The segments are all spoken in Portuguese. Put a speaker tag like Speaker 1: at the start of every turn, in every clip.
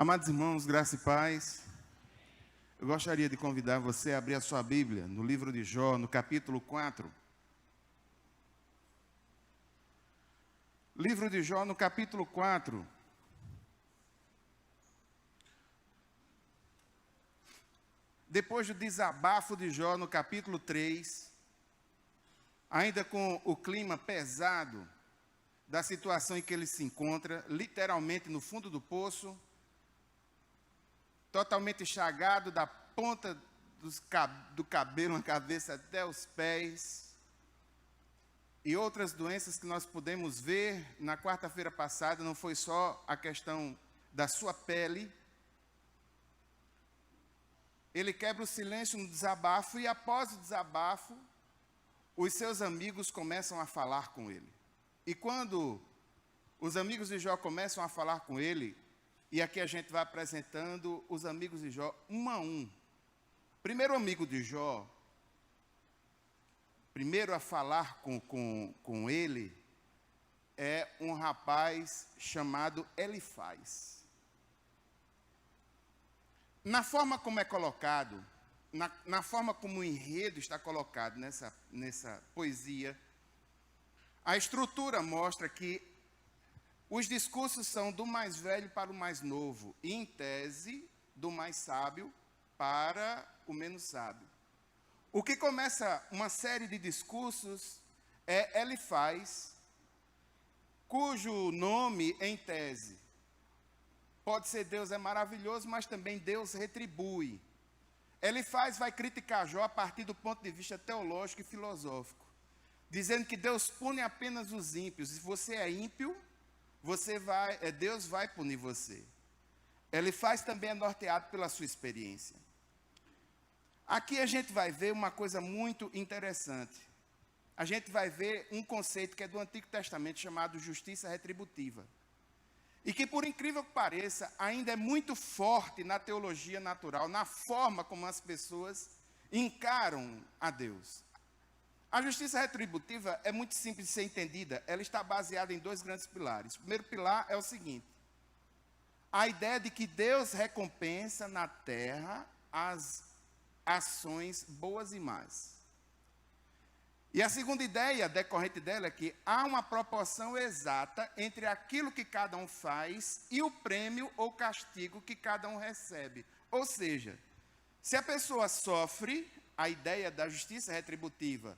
Speaker 1: Amados irmãos, graça e paz, eu gostaria de convidar você a abrir a sua Bíblia no livro de Jó, no capítulo 4. Livro de Jó, no capítulo 4. Depois do desabafo de Jó, no capítulo 3, ainda com o clima pesado da situação em que ele se encontra, literalmente no fundo do poço, totalmente chagado da ponta do cabelo na cabeça até os pés, e outras doenças que nós pudemos ver na quarta-feira passada. Não foi só a questão da sua pele. Ele quebra o silêncio no desabafo, e após o desabafo, os seus amigos começam a falar com ele. E quando os amigos de Jó começam a falar com ele, e aqui a gente vai apresentando os amigos de Jó um a um. Primeiro amigo de Jó, primeiro a falar com ele, é um rapaz chamado Elifaz. Na forma como é colocado, na forma como o enredo está colocado nessa poesia, a estrutura mostra que os discursos são do mais velho para o mais novo, e em tese, do mais sábio para o menos sábio. O que começa uma série de discursos é Elifaz, cujo nome, em tese, pode ser Deus é maravilhoso, mas também Deus retribui. Elifaz vai criticar Jó a partir do ponto de vista teológico e filosófico, dizendo que Deus pune apenas os ímpios. Se você é ímpio, Deus vai punir você. Elifaz também é norteado pela sua experiência. Aqui a gente vai ver uma coisa muito interessante. A gente vai ver um conceito que é do Antigo Testamento chamado justiça retributiva. E que, por incrível que pareça, ainda é muito forte na teologia natural, na forma como as pessoas encaram a Deus. A justiça retributiva é muito simples de ser entendida. Ela está baseada em dois grandes pilares. O primeiro pilar é o seguinte: a ideia de que Deus recompensa na terra as ações boas e más. E a segunda ideia decorrente dela é que há uma proporção exata entre aquilo que cada um faz e o prêmio ou castigo que cada um recebe. Ou seja, se a pessoa sofre, a ideia da justiça retributiva,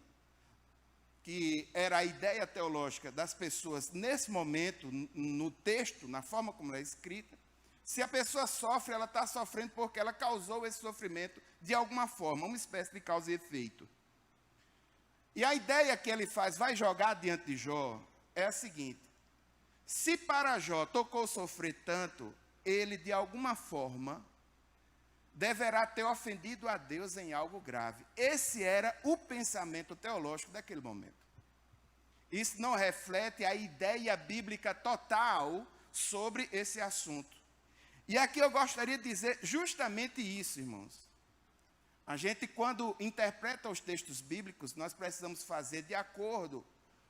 Speaker 1: que era a ideia teológica das pessoas nesse momento, no texto, na forma como é escrita, se a pessoa sofre, ela está sofrendo porque ela causou esse sofrimento de alguma forma, uma espécie de causa e efeito. E a ideia que ele vai jogar diante de Jó, é a seguinte: se para Jó tocou sofrer tanto, ele de alguma forma deverá ter ofendido a Deus em algo grave. Esse era o pensamento teológico daquele momento. Isso não reflete a ideia bíblica total sobre esse assunto. E aqui eu gostaria de dizer justamente isso, irmãos. A gente, quando interpreta os textos bíblicos, nós precisamos fazer de acordo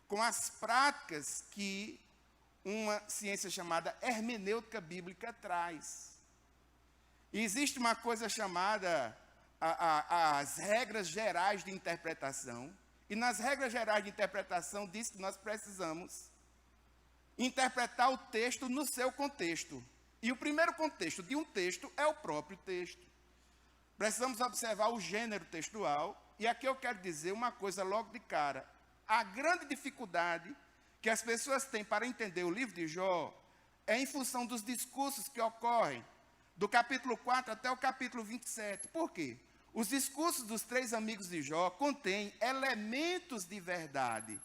Speaker 1: com as práticas que uma ciência chamada hermenêutica bíblica traz. E existe uma coisa chamada as regras gerais de interpretação. E nas regras gerais de interpretação diz que nós precisamos interpretar o texto no seu contexto. E o primeiro contexto de um texto é o próprio texto. Precisamos observar o gênero textual. E aqui eu quero dizer uma coisa logo de cara. A grande dificuldade que as pessoas têm para entender o livro de Jó é em função dos discursos que ocorrem do capítulo 4 até o capítulo 27. Por quê? Os discursos dos três amigos de Jó contêm elementos de verdade,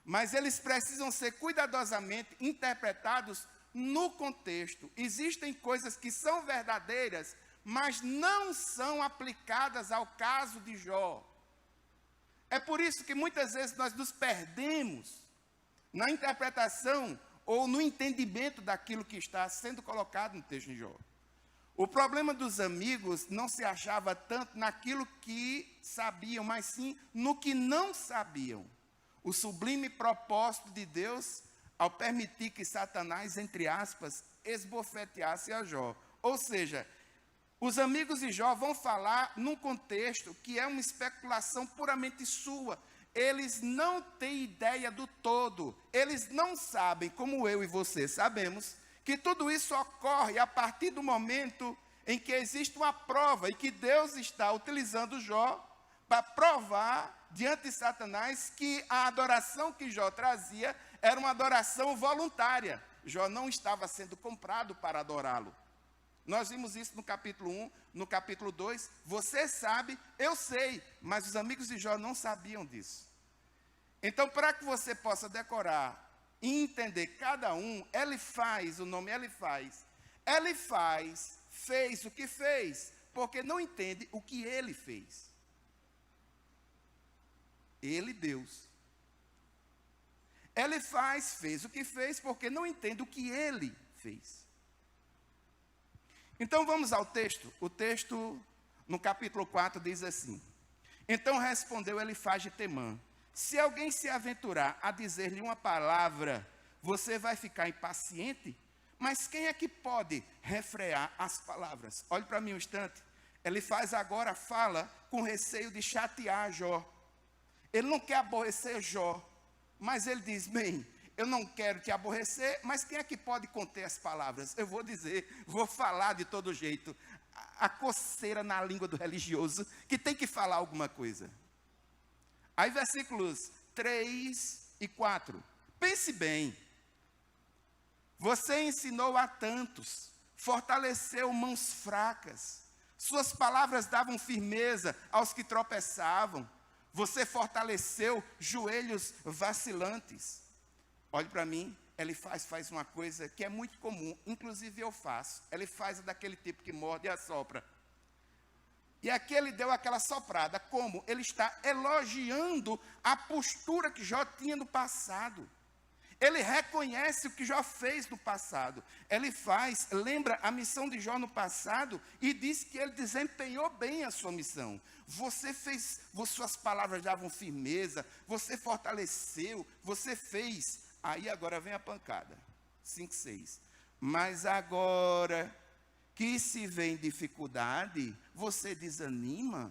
Speaker 1: mas eles precisam ser cuidadosamente interpretados no contexto. Existem coisas que são verdadeiras, mas não são aplicadas ao caso de Jó. É por isso que muitas vezes nós nos perdemos na interpretação ou no entendimento daquilo que está sendo colocado no texto de Jó. O problema dos amigos não se achava tanto naquilo que sabiam, mas sim no que não sabiam. O sublime propósito de Deus ao permitir que Satanás, entre aspas, esbofeteasse a Jó. Ou seja, os amigos de Jó vão falar num contexto que é uma especulação puramente sua. Eles não têm ideia do todo. Eles não sabem, como eu e você sabemos, que tudo isso ocorre a partir do momento em que existe uma prova e que Deus está utilizando Jó para provar diante de Satanás que a adoração que Jó trazia era uma adoração voluntária. Jó não estava sendo comprado para adorá-lo. Nós vimos isso no capítulo 1, no capítulo 2. Você sabe, eu sei, mas os amigos de Jó não sabiam disso. Então, para que você possa decorar e entender cada um, Elifaz, o nome Elifaz. Elifaz fez o que fez, porque não entende o que ele fez. Ele, Deus. Elifaz fez o que fez, porque não entende o que ele fez. Então vamos ao texto. O texto no capítulo 4 diz assim: Então respondeu Elifaz de Temã: Se alguém se aventurar a dizer-lhe uma palavra, você vai ficar impaciente? Mas quem é que pode refrear as palavras? Olhe para mim um instante. Elifaz agora fala com receio de chatear Jó. Ele não quer aborrecer Jó, mas ele diz: bem, eu não quero te aborrecer, mas quem é que pode conter as palavras? Eu vou dizer, vou falar de todo jeito. A coceira na língua do religioso, que tem que falar alguma coisa. Aí versículos 3 e 4. Pense bem. Você ensinou a tantos, fortaleceu mãos fracas. Suas palavras davam firmeza aos que tropeçavam. Você fortaleceu joelhos vacilantes. Olhe para mim, Elifaz faz uma coisa que é muito comum, inclusive eu faço. Elifaz é daquele tipo que morde e assopra. E aqui ele deu aquela soprada, como ele está elogiando a postura que Jó tinha no passado. Ele reconhece o que Jó fez no passado. Elifaz lembra a missão de Jó no passado e diz que ele desempenhou bem a sua missão. Você fez, suas palavras davam firmeza, você fortaleceu, você fez. Aí agora vem a pancada. 5, 6. Mas agora que se vê em dificuldade, você desanima.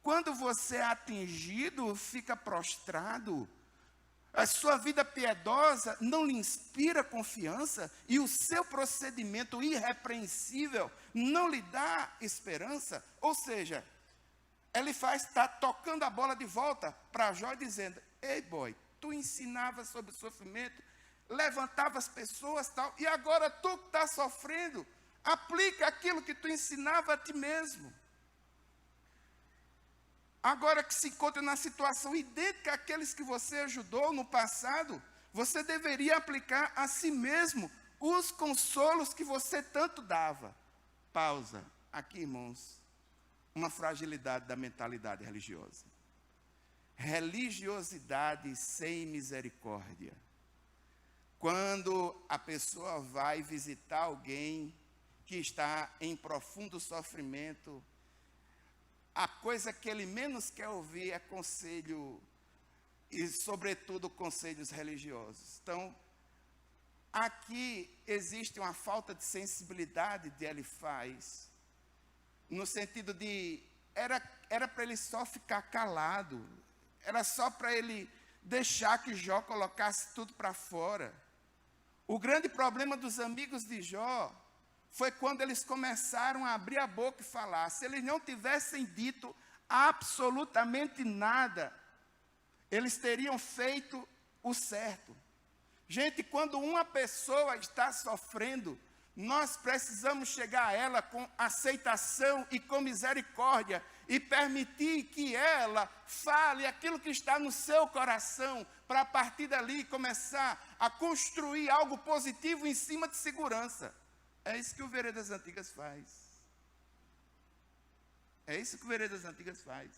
Speaker 1: Quando você é atingido, fica prostrado. A sua vida piedosa não lhe inspira confiança e o seu procedimento irrepreensível não lhe dá esperança. Ou seja, Elifaz está tocando a bola de volta para Jó dizendo: ei boy, tu ensinavas sobre o sofrimento, levantava as pessoas tal, e agora tu que está sofrendo, aplica aquilo que tu ensinava a ti mesmo. Agora que se encontra na situação idêntica àqueles que você ajudou no passado, você deveria aplicar a si mesmo os consolos que você tanto dava. Pausa. Aqui, irmãos, uma fragilidade da mentalidade religiosa. Religiosidade sem misericórdia. Quando a pessoa vai visitar alguém que está em profundo sofrimento, a coisa que ele menos quer ouvir é conselho, e sobretudo conselhos religiosos. Então, aqui existe uma falta de sensibilidade de Elifaz, no sentido de, era para ele só ficar calado, era só para ele deixar que Jó colocasse tudo para fora. O grande problema dos amigos de Jó foi quando eles começaram a abrir a boca e falar. Se eles não tivessem dito absolutamente nada, eles teriam feito o certo. Gente, quando uma pessoa está sofrendo, nós precisamos chegar a ela com aceitação e com misericórdia e permitir que ela fale aquilo que está no seu coração, para a partir dali começar a construir algo positivo em cima de segurança. É isso que o Veredas Antigas faz. É isso que o Veredas Antigas faz.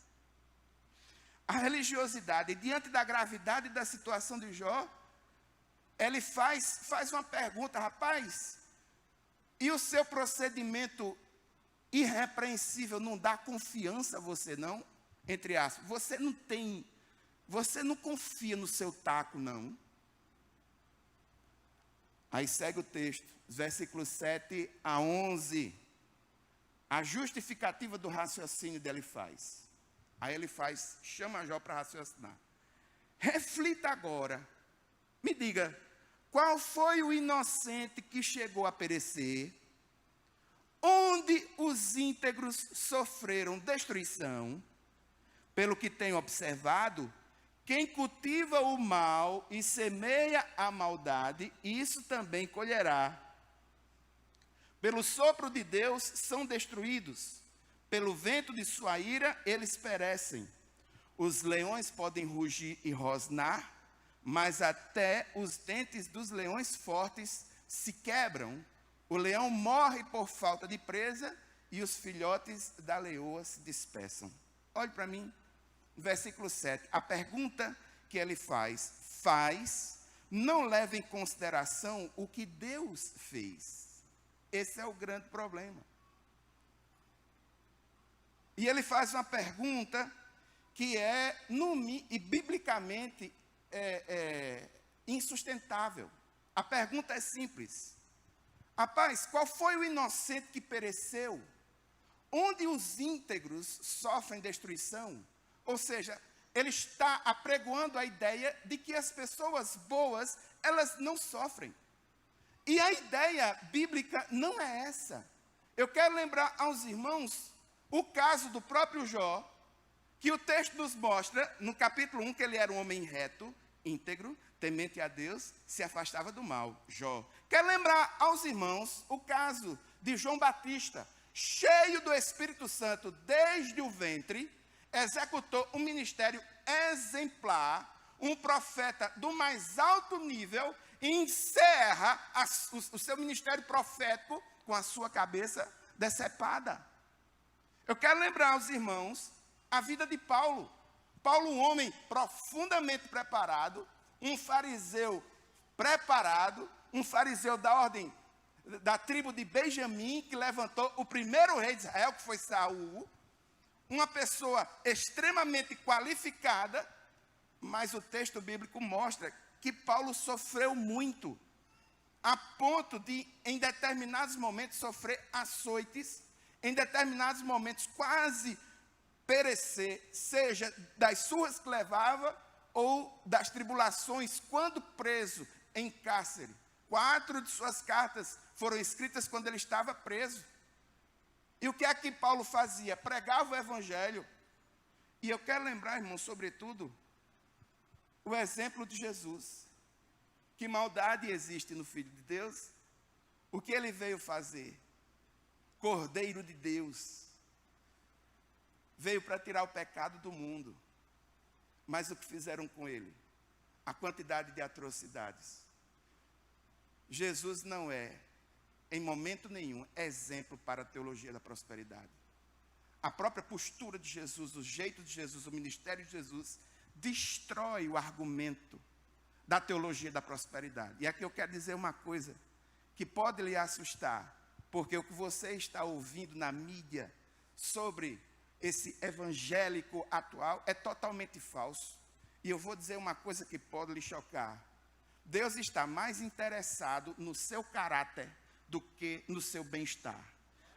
Speaker 1: A religiosidade, diante da gravidade da situação de Jó, ele faz uma pergunta: rapaz, e o seu procedimento irrepreensível não dá confiança a você, não? Entre aspas, você não confia no seu taco, não. Aí segue o texto, versículos 7 a 11. A justificativa do raciocínio dele faz. Aí ele chama Jó para raciocinar. Reflita agora, me diga, qual foi o inocente que chegou a perecer? Onde os íntegros sofreram destruição? Pelo que tenho observado, quem cultiva o mal e semeia a maldade, isso também colherá. Pelo sopro de Deus são destruídos, pelo vento de sua ira eles perecem. Os leões podem rugir e rosnar, mas até os dentes dos leões fortes se quebram. O leão morre por falta de presa e os filhotes da leoa se dispersam. Olhe para mim, versículo 7. A pergunta que ele faz, não leva em consideração o que Deus fez. Esse é o grande problema. E ele faz uma pergunta que é, e biblicamente, insustentável. A pergunta é simples. Rapaz, qual foi o inocente que pereceu? Onde os íntegros sofrem destruição? Ou seja, ele está apregoando a ideia de que as pessoas boas, elas não sofrem. E a ideia bíblica não é essa. Eu quero lembrar aos irmãos o caso do próprio Jó, que o texto nos mostra, no capítulo 1, que ele era um homem reto, íntegro, temente a Deus, se afastava do mal, Jó. Quero lembrar aos irmãos o caso de João Batista, cheio do Espírito Santo desde o ventre, executou um ministério exemplar, um profeta do mais alto nível, e encerra o seu ministério profético com a sua cabeça decepada. Eu quero lembrar aos irmãos a vida de Paulo. Paulo, um homem profundamente preparado, um fariseu preparado, um fariseu da ordem, da tribo de Benjamim, que levantou o primeiro rei de Israel, que foi Saul, uma pessoa extremamente qualificada, mas o texto bíblico mostra que Paulo sofreu muito, a ponto de, em determinados momentos, sofrer açoites, em determinados momentos, quase perecer, seja das surras que levava, ou das tribulações, quando preso em cárcere. 4 de suas cartas foram escritas quando ele estava preso. E o que é que Paulo fazia? Pregava o evangelho. E eu quero lembrar, irmão, sobretudo, o exemplo de Jesus. Que maldade existe no Filho de Deus? O que ele veio fazer? Cordeiro de Deus. Veio para tirar o pecado do mundo. Mas o que fizeram com ele? A quantidade de atrocidades. Jesus não é, em momento nenhum, exemplo para a teologia da prosperidade. A própria postura de Jesus, o jeito de Jesus, o ministério de Jesus, destrói o argumento da teologia da prosperidade. E aqui eu quero dizer uma coisa que pode lhe assustar, porque o que você está ouvindo na mídia sobre esse evangélico atual é totalmente falso. E eu vou dizer uma coisa que pode lhe chocar. Deus está mais interessado no seu caráter do que no seu bem-estar.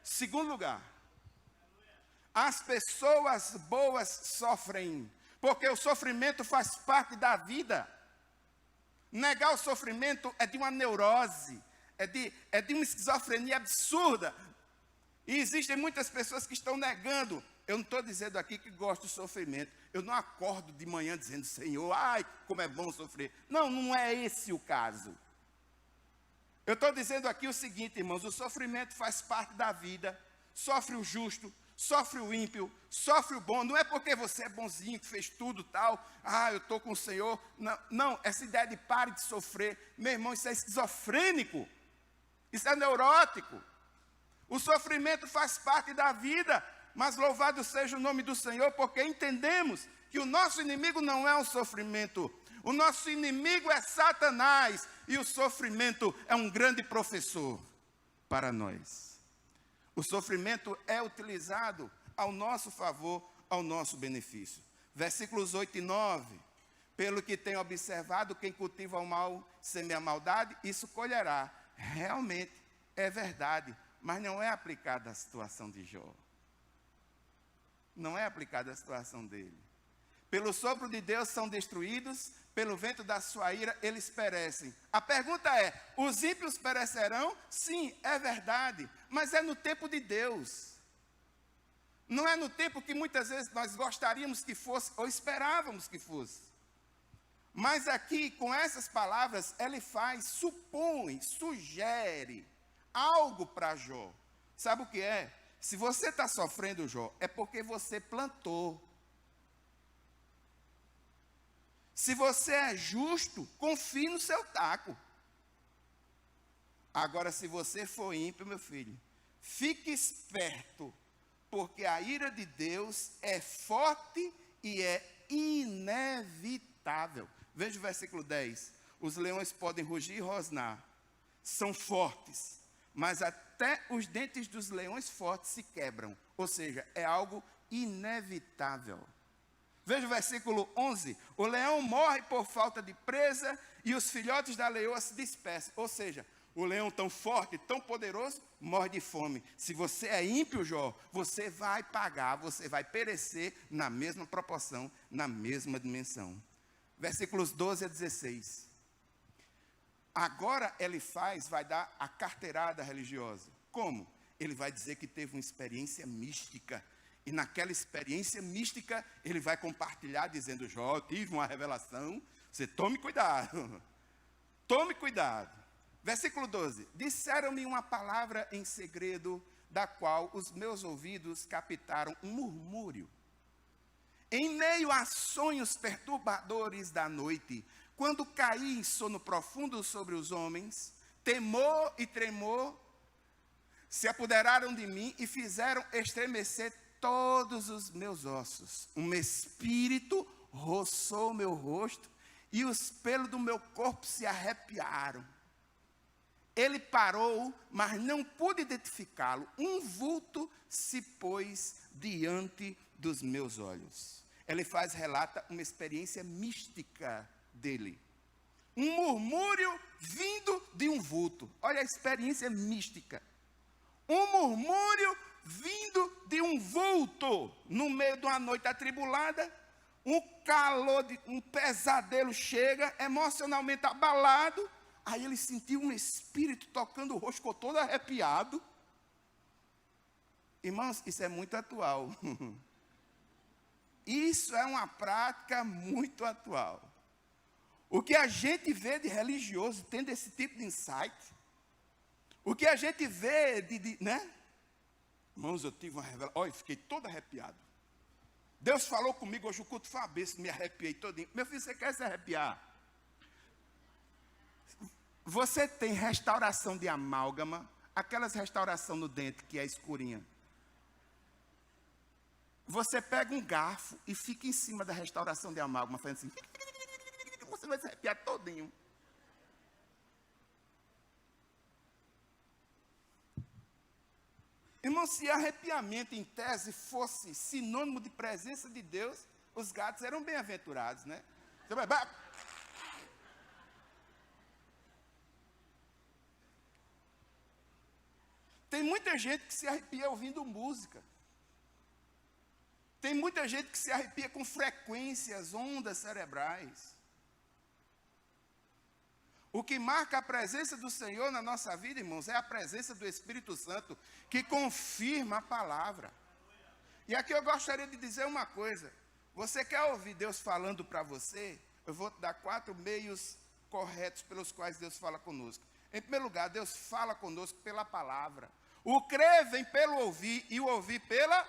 Speaker 1: Segundo lugar, as pessoas boas sofrem, porque o sofrimento faz parte da vida. Negar o sofrimento é de uma neurose, é de uma esquizofrenia absurda. E existem muitas pessoas que estão negando. Eu não estou dizendo aqui que gosto do sofrimento. Eu não acordo de manhã dizendo, Senhor, ai, como é bom sofrer. Não, não é esse o caso. Eu estou dizendo aqui o seguinte, irmãos, o sofrimento faz parte da vida. Sofre o justo, sofre o ímpio, sofre o bom. Não é porque você é bonzinho, que fez tudo tal. Ah, eu estou com o Senhor. Não, não, essa ideia de pare de sofrer. Meu irmão, isso é esquizofrênico. Isso é neurótico. O sofrimento faz parte da vida. Mas louvado seja o nome do Senhor, porque entendemos que o nosso inimigo não é o sofrimento. O nosso inimigo é Satanás. E o sofrimento é um grande professor para nós. O sofrimento é utilizado ao nosso favor, ao nosso benefício. Versículos 8 e 9. Pelo que tem observado, quem cultiva o mal, semeia a maldade, isso colherá. Realmente, é verdade, mas não é aplicada à situação de Jó. Não é aplicada à situação dele. Pelo sopro de Deus são destruídos, pelo vento da sua ira eles perecem. A pergunta é, os ímpios perecerão? Sim, é verdade, mas é no tempo de Deus. Não é no tempo que muitas vezes nós gostaríamos que fosse, ou esperávamos que fosse. Mas aqui, com essas palavras, ele supõe, sugere algo para Jó. Sabe o que é? Se você está sofrendo, Jó, é porque você plantou. Se você é justo, confie no seu taco. Agora, se você for ímpio, meu filho, fique esperto, porque a ira de Deus é forte e é inevitável. Veja o versículo 10. Os leões podem rugir e rosnar, são fortes, mas até os dentes dos leões fortes se quebram. Ou seja, é algo inevitável. Veja o versículo 11. O leão morre por falta de presa e os filhotes da leoa se dispersam. Ou seja, o leão tão forte, tão poderoso, morre de fome. Se você é ímpio, Jó, você vai pagar, você vai perecer na mesma proporção, na mesma dimensão. Versículos 12 a 16. Agora vai dar a carteirada religiosa. Como? Ele vai dizer que teve uma experiência mística. E naquela experiência mística, ele vai compartilhar dizendo, Jó, eu tive uma revelação, você tome cuidado. Tome cuidado. Versículo 12. Disseram-me uma palavra em segredo, da qual os meus ouvidos captaram um murmúrio. Em meio a sonhos perturbadores da noite, quando caí em sono profundo sobre os homens, temor e tremor se apoderaram de mim e fizeram estremecer todos os meus ossos. Um espírito roçou meu rosto e os pelos do meu corpo se arrepiaram. Ele parou, mas não pude identificá-lo. Um vulto se pôs diante dos meus olhos. Ele relata uma experiência mística dele. Um murmúrio vindo de um vulto. Olha a experiência mística. Um murmúrio vindo de um vulto. No meio de uma noite atribulada, um calor, um pesadelo chega, emocionalmente abalado. Aí ele sentiu um espírito tocando o rosto, ficou todo arrepiado. Irmãos, isso é muito atual. Isso é uma prática muito atual. O que a gente vê de religioso tendo esse tipo de insight, o que a gente vê né? Irmãos, eu tive uma revelação, olha, fiquei todo arrepiado. Deus falou comigo, hoje o culto foi uma bênção, me arrepiei todinho. Meu filho, você quer se arrepiar? Você tem restauração de amálgama, aquelas restauração no dente que é escurinha. Você pega um garfo e fica em cima da restauração de amálgama, fazendo assim, você vai se arrepiar todinho. Irmão, se arrepiamento em tese fosse sinônimo de presença de Deus, os gatos eram bem-aventurados, né? Você vai... Tem muita gente que se arrepia ouvindo música. Tem muita gente que se arrepia com frequências, ondas cerebrais. O que marca a presença do Senhor na nossa vida, irmãos, é a presença do Espírito Santo, que confirma a palavra. E aqui eu gostaria de dizer uma coisa. Você quer ouvir Deus falando para você? Eu vou te dar 4 meios corretos pelos quais Deus fala conosco. Em primeiro lugar, Deus fala conosco pela palavra. O crer vem pelo ouvir e o ouvir pela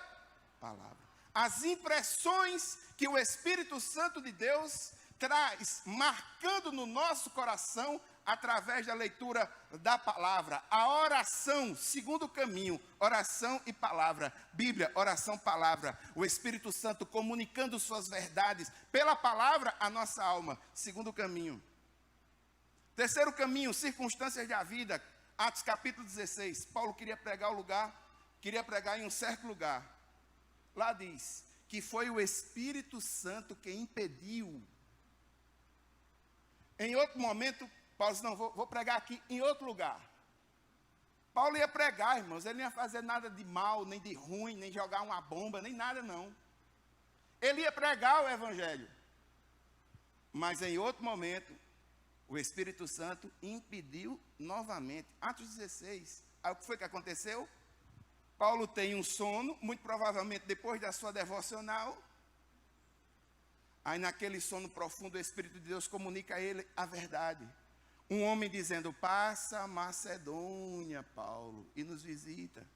Speaker 1: palavra. As impressões que o Espírito Santo de Deus traz, marcando no nosso coração, através da leitura da palavra. A oração, segundo caminho, oração e palavra. Bíblia, oração, palavra. O Espírito Santo comunicando suas verdades pela palavra à nossa alma, segundo caminho. Terceiro caminho, circunstâncias da vida. Atos capítulo 16. Paulo queria pregar em um certo lugar. Lá diz que foi o Espírito Santo quem impediu Em outro momento, Paulo disse, não, vou pregar aqui em outro lugar. Paulo ia pregar, irmãos, ele não ia fazer nada de mal, nem de ruim, nem jogar uma bomba, nem nada não. Ele ia pregar o evangelho. Mas em outro momento, o Espírito Santo impediu novamente. Atos 16. Aí o que foi que aconteceu? Paulo tem um sono, muito provavelmente depois da sua devocional. Aí naquele sono profundo, o Espírito de Deus comunica a ele a verdade. Um homem dizendo, passa a Macedônia, Paulo, e nos visita.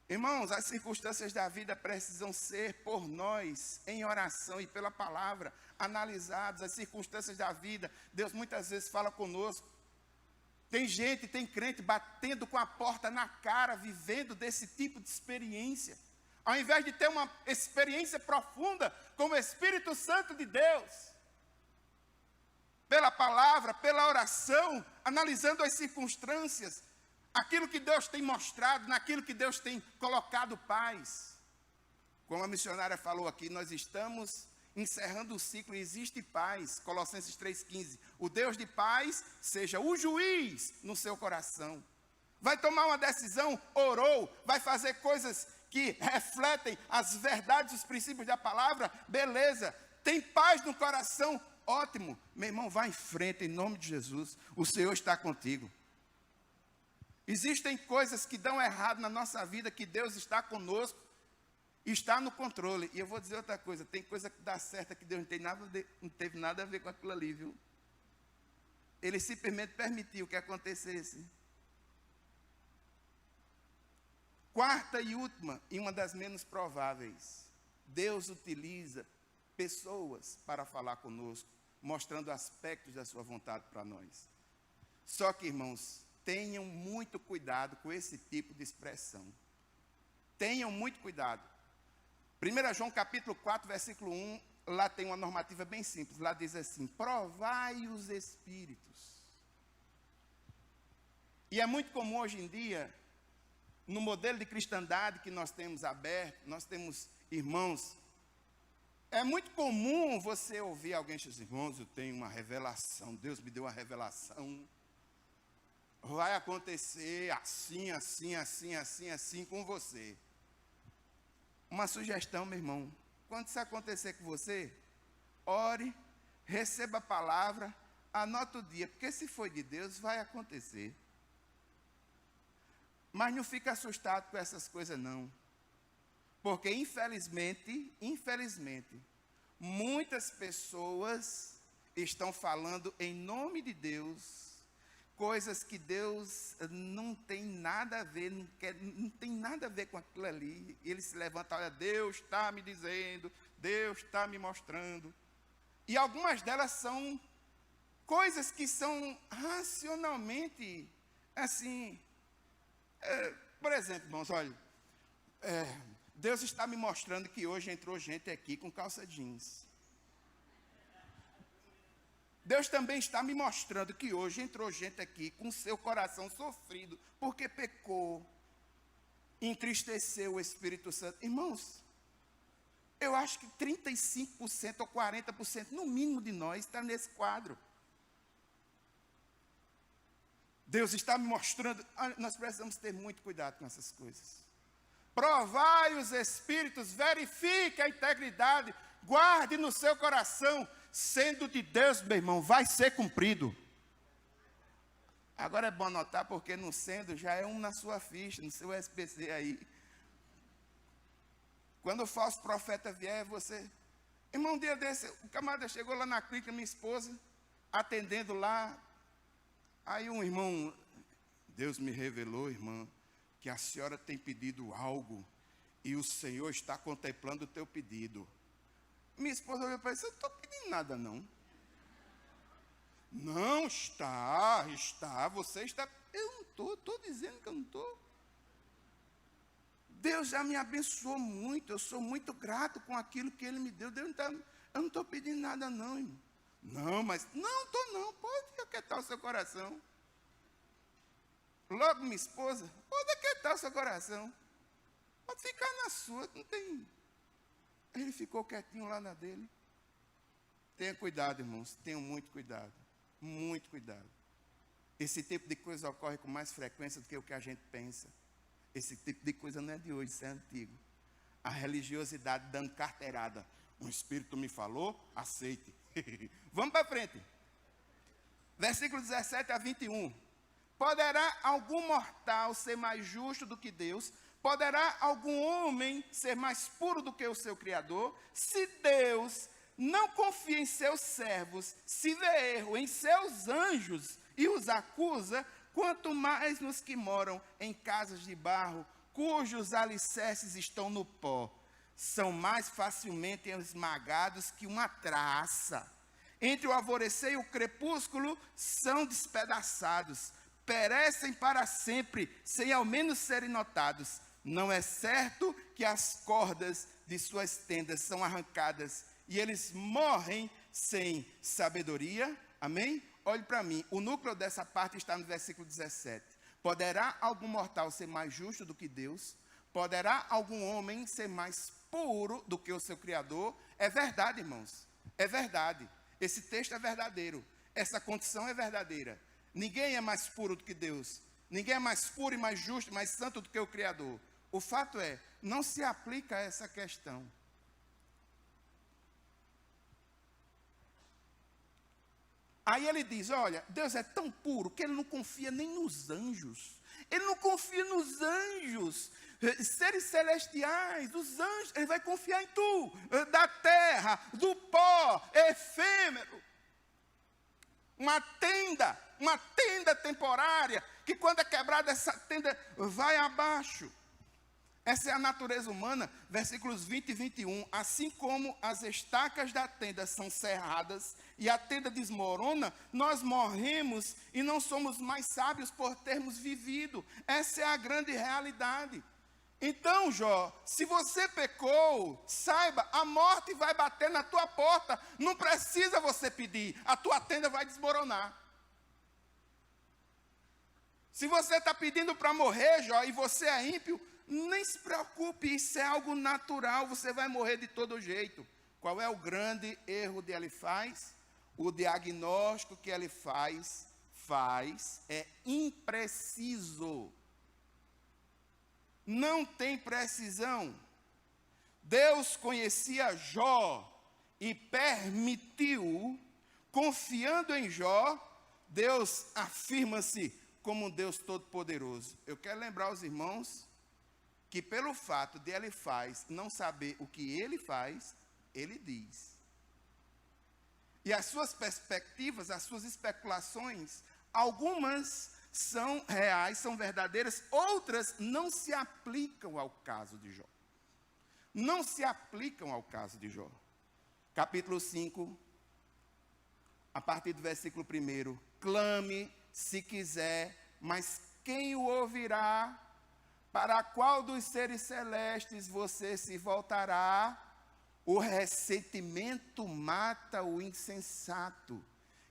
Speaker 1: Irmãos, as circunstâncias da vida precisam ser por nós, em oração e pela palavra, analisadas. As circunstâncias da vida, Deus muitas vezes fala conosco. Tem gente, tem crente batendo com a porta na cara, vivendo desse tipo de experiência. Ao invés de ter uma experiência profunda com o Espírito Santo de Deus, pela palavra, pela oração, analisando as circunstâncias, aquilo que Deus tem mostrado, naquilo que Deus tem colocado paz. Como a missionária falou aqui, nós estamos encerrando o ciclo, existe paz. Colossenses 3,15. O Deus de paz seja o juiz no seu coração. Vai tomar uma decisão, orou, vai fazer coisas que refletem as verdades, os princípios da palavra, beleza. Tem paz no coração, ótimo. Meu irmão, vá em frente, em nome de Jesus. O Senhor está contigo. Existem coisas que dão errado na nossa vida, que Deus está conosco, está no controle. E eu vou dizer outra coisa, tem coisa que dá certo, que Deus não teve nada a ver com aquilo ali, viu? Ele simplesmente permitiu que acontecesse. Quarta e última, e uma das menos prováveis, Deus utiliza pessoas para falar conosco, mostrando aspectos da sua vontade para nós. Só que, irmãos, tenham muito cuidado com esse tipo de expressão. Tenham muito cuidado. 1 João capítulo 4, versículo 1, lá tem uma normativa bem simples. Lá diz assim, provai os espíritos. E é muito comum hoje em dia, no modelo de cristandade que nós temos aberto, nós temos irmãos, é muito comum você ouvir alguém dizer, irmãos, eu tenho uma revelação, Deus me deu uma revelação, vai acontecer assim, assim, assim, assim, assim com você. Uma sugestão, meu irmão, quando isso acontecer com você, ore, receba a palavra, anota o dia, porque se foi de Deus, vai acontecer. Mas não fica assustado com essas coisas não, porque infelizmente, muitas pessoas estão falando em nome de Deus, coisas que Deus não tem nada a ver, não tem nada a ver com aquilo ali. Ele se levanta, olha, Deus está me dizendo, Deus está me mostrando. E algumas delas são coisas que são racionalmente, assim, por exemplo, irmãos, olha, Deus está me mostrando que hoje entrou gente aqui com calça jeans. Deus também está me mostrando que hoje entrou gente aqui com seu coração sofrido, porque pecou, entristeceu o Espírito Santo. Irmãos, eu acho que 35% ou 40%, no mínimo de nós, está nesse quadro. Deus está me mostrando, nós precisamos ter muito cuidado com essas coisas. Provai os espíritos, verifique a integridade, guarde no seu coração, sendo de Deus, meu irmão, vai ser cumprido. Agora é bom anotar, porque no sendo já é um na sua ficha, no seu SPC aí. Quando o falso profeta vier, você... Irmão, um dia desse, o camarada chegou lá na clínica, minha esposa, atendendo lá. Aí um irmão, Deus me revelou, irmã, que a senhora tem pedido algo e o Senhor está contemplando o teu pedido. Minha esposa olhou para ele e disse, eu não estou pedindo nada não. Não, está, você está. Eu não estou dizendo que eu não estou. Deus já me abençoou muito, eu sou muito grato com aquilo que Ele me deu. Eu não estou pedindo nada não, irmão. Não, mas, não estou não, pode aquietar o seu coração. Logo minha esposa, pode aquietar o seu coração. Pode ficar na sua, não tem... Ele ficou quietinho lá na dele. Tenha cuidado, irmãos, tenham muito cuidado. Muito cuidado. Esse tipo de coisa ocorre com mais frequência do que o que a gente pensa. Esse tipo de coisa não é de hoje, isso é antigo. A religiosidade dando carteirada. Um espírito me falou, aceite. Vamos para frente. Versículo 17 a 21. Poderá algum mortal ser mais justo do que Deus? Poderá algum homem ser mais puro do que o seu Criador? Se Deus não confia em seus servos, se vê erro em seus anjos e os acusa, quanto mais nos que moram em casas de barro, cujos alicerces estão no pó, são mais facilmente esmagados que uma traça. Entre o alvorecer e o crepúsculo são despedaçados, perecem para sempre, sem ao menos serem notados. Não é certo que as cordas de suas tendas são arrancadas e eles morrem sem sabedoria? Amém? Olhe para mim, o núcleo dessa parte está no versículo 17. Poderá algum mortal ser mais justo do que Deus? Poderá algum homem ser mais puro do que o seu Criador? É verdade, irmãos, é verdade. Esse texto é verdadeiro, essa condição é verdadeira. Ninguém é mais puro do que Deus. Ninguém é mais puro e mais justo e mais santo do que o Criador. O fato é, não se aplica a essa questão. Aí ele diz, olha, Deus é tão puro que ele não confia nem nos anjos. Ele não confia nos anjos, seres celestiais, os anjos. Ele vai confiar em tu, da terra, do pó, efêmero. Uma tenda temporária, que quando é quebrada essa tenda vai abaixo. Essa é a natureza humana, versículos 20 e 21. Assim como as estacas da tenda são cerradas e a tenda desmorona, nós morremos e não somos mais sábios por termos vivido. Essa é a grande realidade. Então, Jó, se você pecou, saiba, a morte vai bater na tua porta. Não precisa você pedir, a tua tenda vai desmoronar. Se você está pedindo para morrer, Jó, e você é ímpio, nem se preocupe, isso é algo natural, você vai morrer de todo jeito. Qual é o grande erro de Elifaz? O diagnóstico que ele faz é impreciso. Não tem precisão. Deus conhecia Jó e permitiu, confiando em Jó, Deus afirma-se como um Deus todo-poderoso. Eu quero lembrar os irmãos que pelo fato de Elifaz não saber o que ele faz, ele diz. E as suas perspectivas, as suas especulações, algumas são reais, são verdadeiras, outras não se aplicam ao caso de Jó. Não se aplicam ao caso de Jó. Capítulo 5, a partir do versículo 1. Clame se quiser, mas quem o ouvirá? Para qual dos seres celestes você se voltará? O ressentimento mata o insensato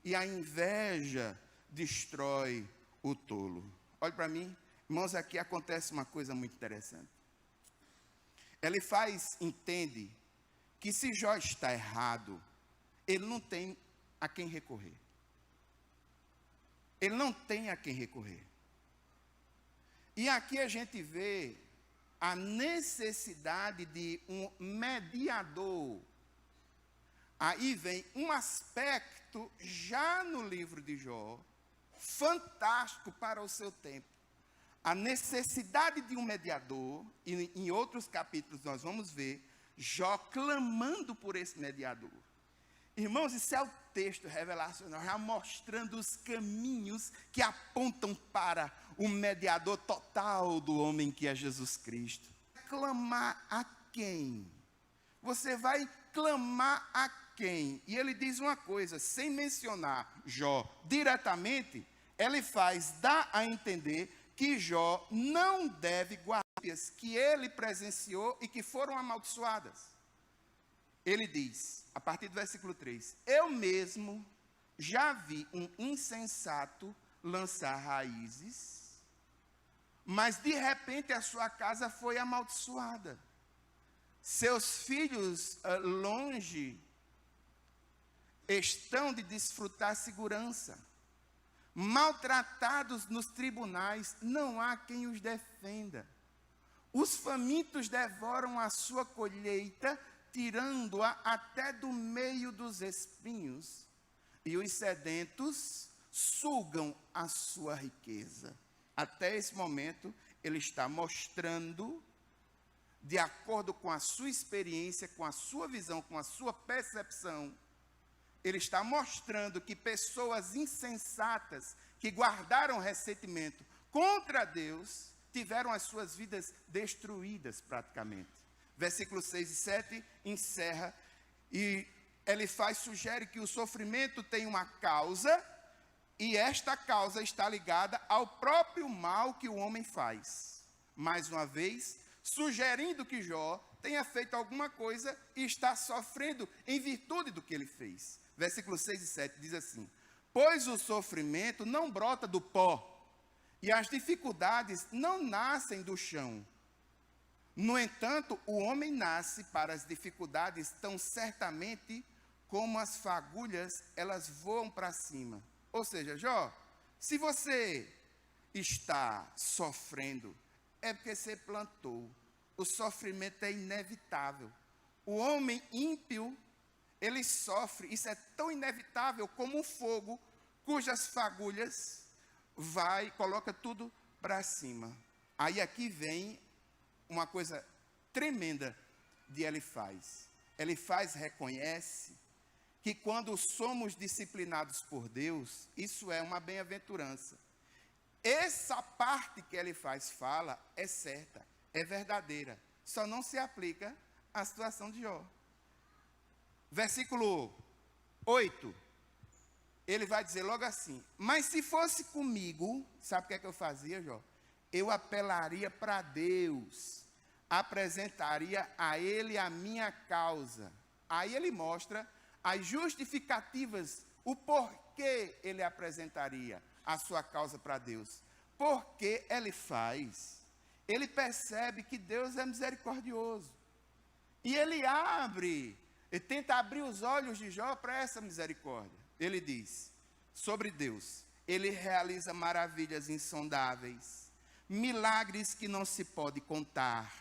Speaker 1: e a inveja destrói o tolo. Olhe para mim, irmãos, aqui acontece uma coisa muito interessante. Elifaz entende que se Jó está errado, ele não tem a quem recorrer. Ele não tem a quem recorrer. E aqui a gente vê a necessidade de um mediador. Aí vem um aspecto, já no livro de Jó, fantástico para o seu tempo. A necessidade de um mediador, e em outros capítulos nós vamos ver, Jó clamando por esse mediador. Irmãos, isso é o texto revelacional, já mostrando os caminhos que apontam para o mediador total do homem que é Jesus Cristo. Clamar a quem? Você vai clamar a quem? E ele diz uma coisa, sem mencionar Jó diretamente, dá a entender que Jó não deve guardar que ele presenciou e que foram amaldiçoadas. Ele diz, a partir do versículo 3, eu mesmo já vi um insensato lançar raízes, mas de repente a sua casa foi amaldiçoada. Seus filhos longe, estão de desfrutar segurança. Maltratados nos tribunais, não há quem os defenda. Os famintos devoram a sua colheita, tirando-a até do meio dos espinhos. E os sedentos sugam a sua riqueza. Até esse momento, ele está mostrando, de acordo com a sua experiência, com a sua visão, com a sua percepção, ele está mostrando que pessoas insensatas, que guardaram ressentimento contra Deus, tiveram as suas vidas destruídas praticamente. Versículos 6 e 7 encerra, e Elifaz sugere que o sofrimento tem uma causa, e esta causa está ligada ao próprio mal que o homem faz. Mais uma vez, sugerindo que Jó tenha feito alguma coisa e está sofrendo em virtude do que ele fez. Versículos 6 e 7 diz assim: pois o sofrimento não brota do pó, e as dificuldades não nascem do chão. No entanto, o homem nasce para as dificuldades tão certamente como as fagulhas, elas voam para cima. Ou seja, Jó, se você está sofrendo, é porque você plantou. O sofrimento é inevitável. O homem ímpio, ele sofre, isso é tão inevitável como um fogo, cujas fagulhas coloca tudo para cima. Aí aqui vem uma coisa tremenda de Elifaz. Elifaz reconhece que quando somos disciplinados por Deus, isso é uma bem-aventurança. Essa parte que Elifaz fala é certa, é verdadeira, só não se aplica à situação de Jó. Versículo 8, ele vai dizer logo assim: mas se fosse comigo, sabe o que é que eu fazia, Jó? Eu apelaria para Deus, apresentaria a ele a minha causa. Aí ele mostra as justificativas, o porquê ele apresentaria a sua causa para Deus. Porque ele percebe que Deus é misericordioso. E ele tenta abrir os olhos de Jó para essa misericórdia. Ele diz sobre Deus: ele realiza maravilhas insondáveis, milagres que não se pode contar,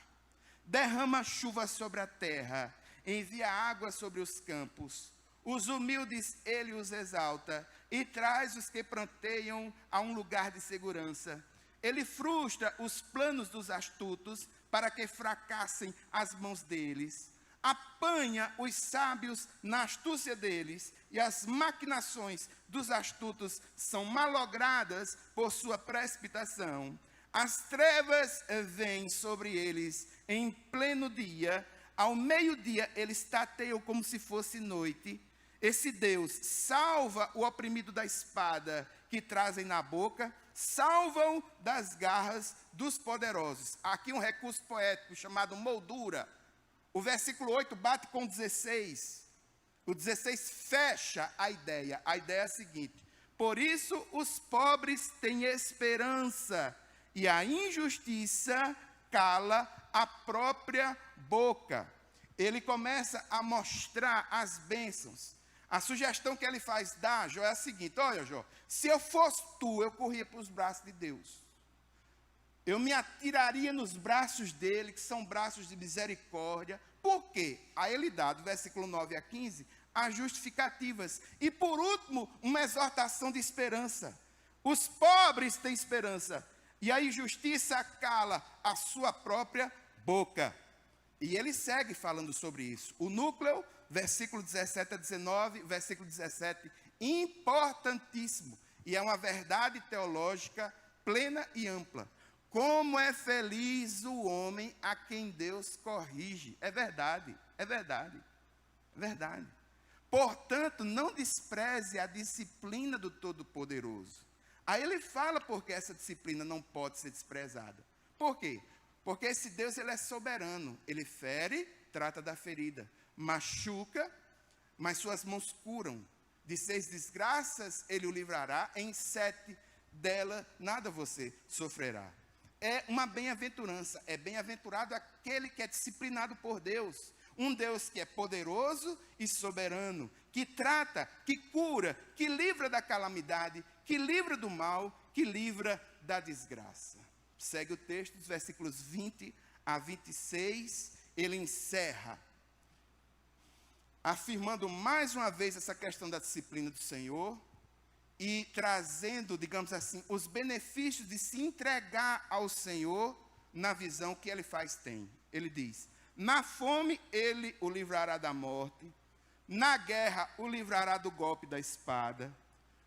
Speaker 1: derrama chuva sobre a terra, envia água sobre os campos, os humildes ele os exalta, e traz os que pranteiam a um lugar de segurança. Ele frustra os planos dos astutos, para que fracassem as mãos deles. Apanha os sábios na astúcia deles, e as maquinações dos astutos são malogradas por sua precipitação. As trevas vêm sobre eles em pleno dia, ao meio-dia eles tateiam como se fosse noite. Esse Deus salva o oprimido da espada que trazem na boca, salvam das garras dos poderosos. Aqui um recurso poético chamado moldura. O versículo 8 bate com o 16. O 16 fecha a ideia. A ideia é a seguinte: por isso os pobres têm esperança, e a injustiça cala a própria boca. Ele começa a mostrar as bênçãos. A sugestão que ele faz dar, Jó, é a seguinte: olha, Jó, se eu fosse tu, eu corria para os braços de Deus. Eu me atiraria nos braços dele, que são braços de misericórdia. Por quê? Aí ele dá, do versículo 9 a 15, as justificativas. E por último, uma exortação de esperança. Os pobres têm esperança, e a injustiça cala a sua própria boca. E ele segue falando sobre isso. O núcleo, versículo 17 a 19, versículo 17, importantíssimo. E é uma verdade teológica plena e ampla. Como é feliz o homem a quem Deus corrige. É verdade, é verdade, é verdade. Portanto, não despreze a disciplina do Todo-Poderoso. Aí ele fala porque essa disciplina não pode ser desprezada. Por quê? Porque esse Deus, ele é soberano. Ele fere, trata da ferida. Machuca, mas suas mãos curam. De 6 desgraças ele o livrará, em 7 dela nada você sofrerá. É uma bem-aventurança. É bem-aventurado aquele que é disciplinado por Deus. Um Deus que é poderoso e soberano, que trata, que cura, que livra da calamidade, que livra do mal, que livra da desgraça. Segue o texto, dos versículos 20 a 26, ele encerra, afirmando mais uma vez essa questão da disciplina do Senhor e trazendo, digamos assim, os benefícios de se entregar ao Senhor na visão que ele tem. Ele diz: na fome ele o livrará da morte, na guerra o livrará do golpe da espada,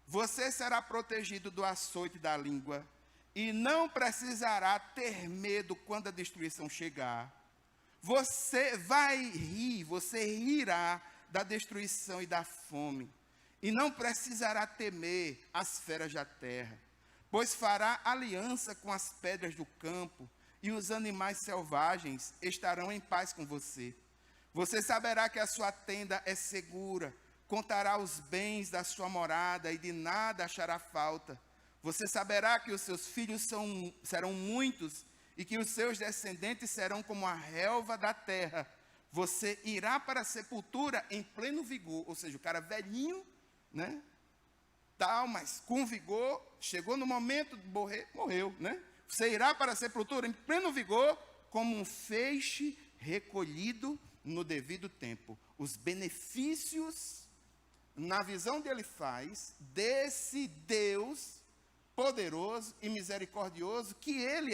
Speaker 1: você será protegido do açoite da língua e não precisará ter medo quando a destruição chegar. Você vai rir, você rirá da destruição e da fome, e não precisará temer as feras da terra, pois fará aliança com as pedras do campo, e os animais selvagens estarão em paz com você. Você saberá que a sua tenda é segura, contará os bens da sua morada e de nada achará falta. Você saberá que os seus filhos serão muitos e que os seus descendentes serão como a relva da terra. Você irá para a sepultura em pleno vigor, ou seja, o cara velhinho, né? Tal, mas com vigor, chegou no momento de morrer, morreu, né? Você irá para a sepultura em pleno vigor, como um feixe recolhido no devido tempo. Os benefícios, na visão dele desse Deus poderoso e misericordioso, que ele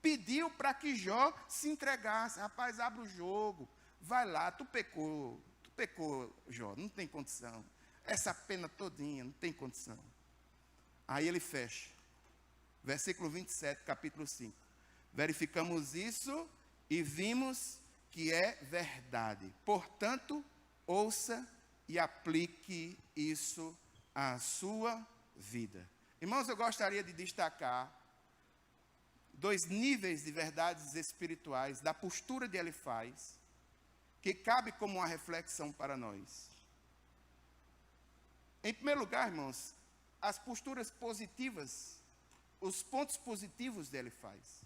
Speaker 1: pediu para que Jó se entregasse. Rapaz, abre o jogo, vai lá, tu pecou, Jó, não tem condição. Essa pena todinha, não tem condição. Aí ele fecha, versículo 27, capítulo 5. Verificamos isso e vimos que é verdade. Portanto, ouça e aplique isso à sua vida. Irmãos, eu gostaria de destacar 2 níveis de verdades espirituais da postura de Elifaz, que cabe como uma reflexão para nós. Em primeiro lugar, irmãos, as posturas positivas, os pontos positivos de Elifaz.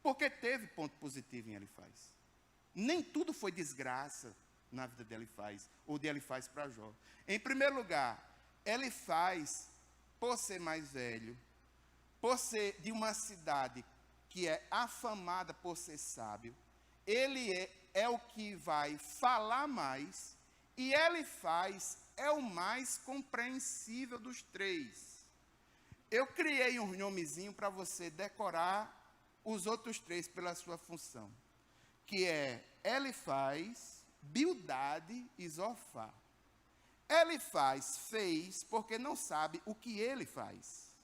Speaker 1: Porque teve ponto positivo em Elifaz. Nem tudo foi desgraça na vida de Elifaz, ou de Elifaz para Jó. Em primeiro lugar, Elifaz, por ser mais velho, por ser de uma cidade que é afamada por ser sábio, ele é o que vai falar mais, e Elifaz é o mais compreensível dos 3. Eu criei um nomezinho para você decorar os outros 3 pela sua função, que é Elifaz, Bildade e Zofar. Elifaz fez porque não sabe o que ele faz.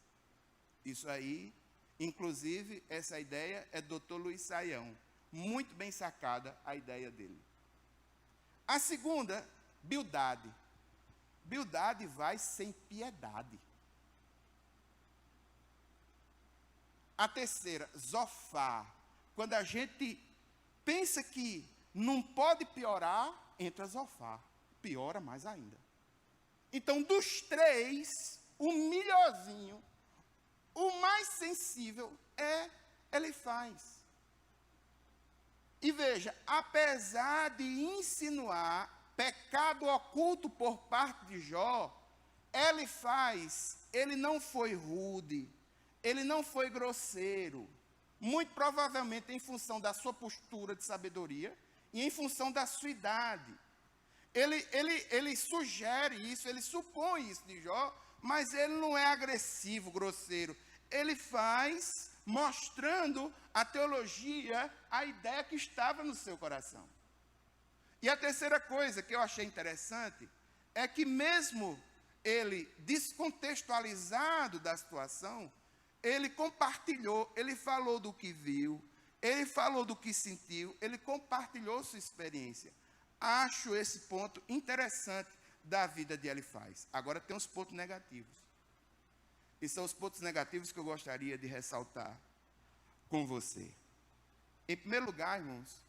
Speaker 1: Isso aí, inclusive, essa ideia é do Dr. Luiz Saião. Muito bem sacada a ideia dele. A segunda, Bildade. Bildade vai sem piedade. A terceira, Zofar. Quando a gente pensa que não pode piorar, entra Zofar. Piora mais ainda. Então, dos 3, o melhorzinho, o mais sensível é Elifaz. E veja, apesar de insinuar pecado oculto por parte de Jó, Elifaz, ele não foi rude, ele não foi grosseiro, muito provavelmente em função da sua postura de sabedoria e em função da sua idade. Ele sugere isso, ele supõe isso de Jó, mas ele não é agressivo, grosseiro. Ele faz mostrando a teologia, a ideia que estava no seu coração. E a terceira coisa que eu achei interessante é que mesmo ele descontextualizado da situação, ele compartilhou, ele falou do que viu, ele falou do que sentiu, ele compartilhou sua experiência. Acho esse ponto interessante da vida de Elifaz. Agora tem os pontos negativos. E são os pontos negativos que eu gostaria de ressaltar com você. Em primeiro lugar, irmãos,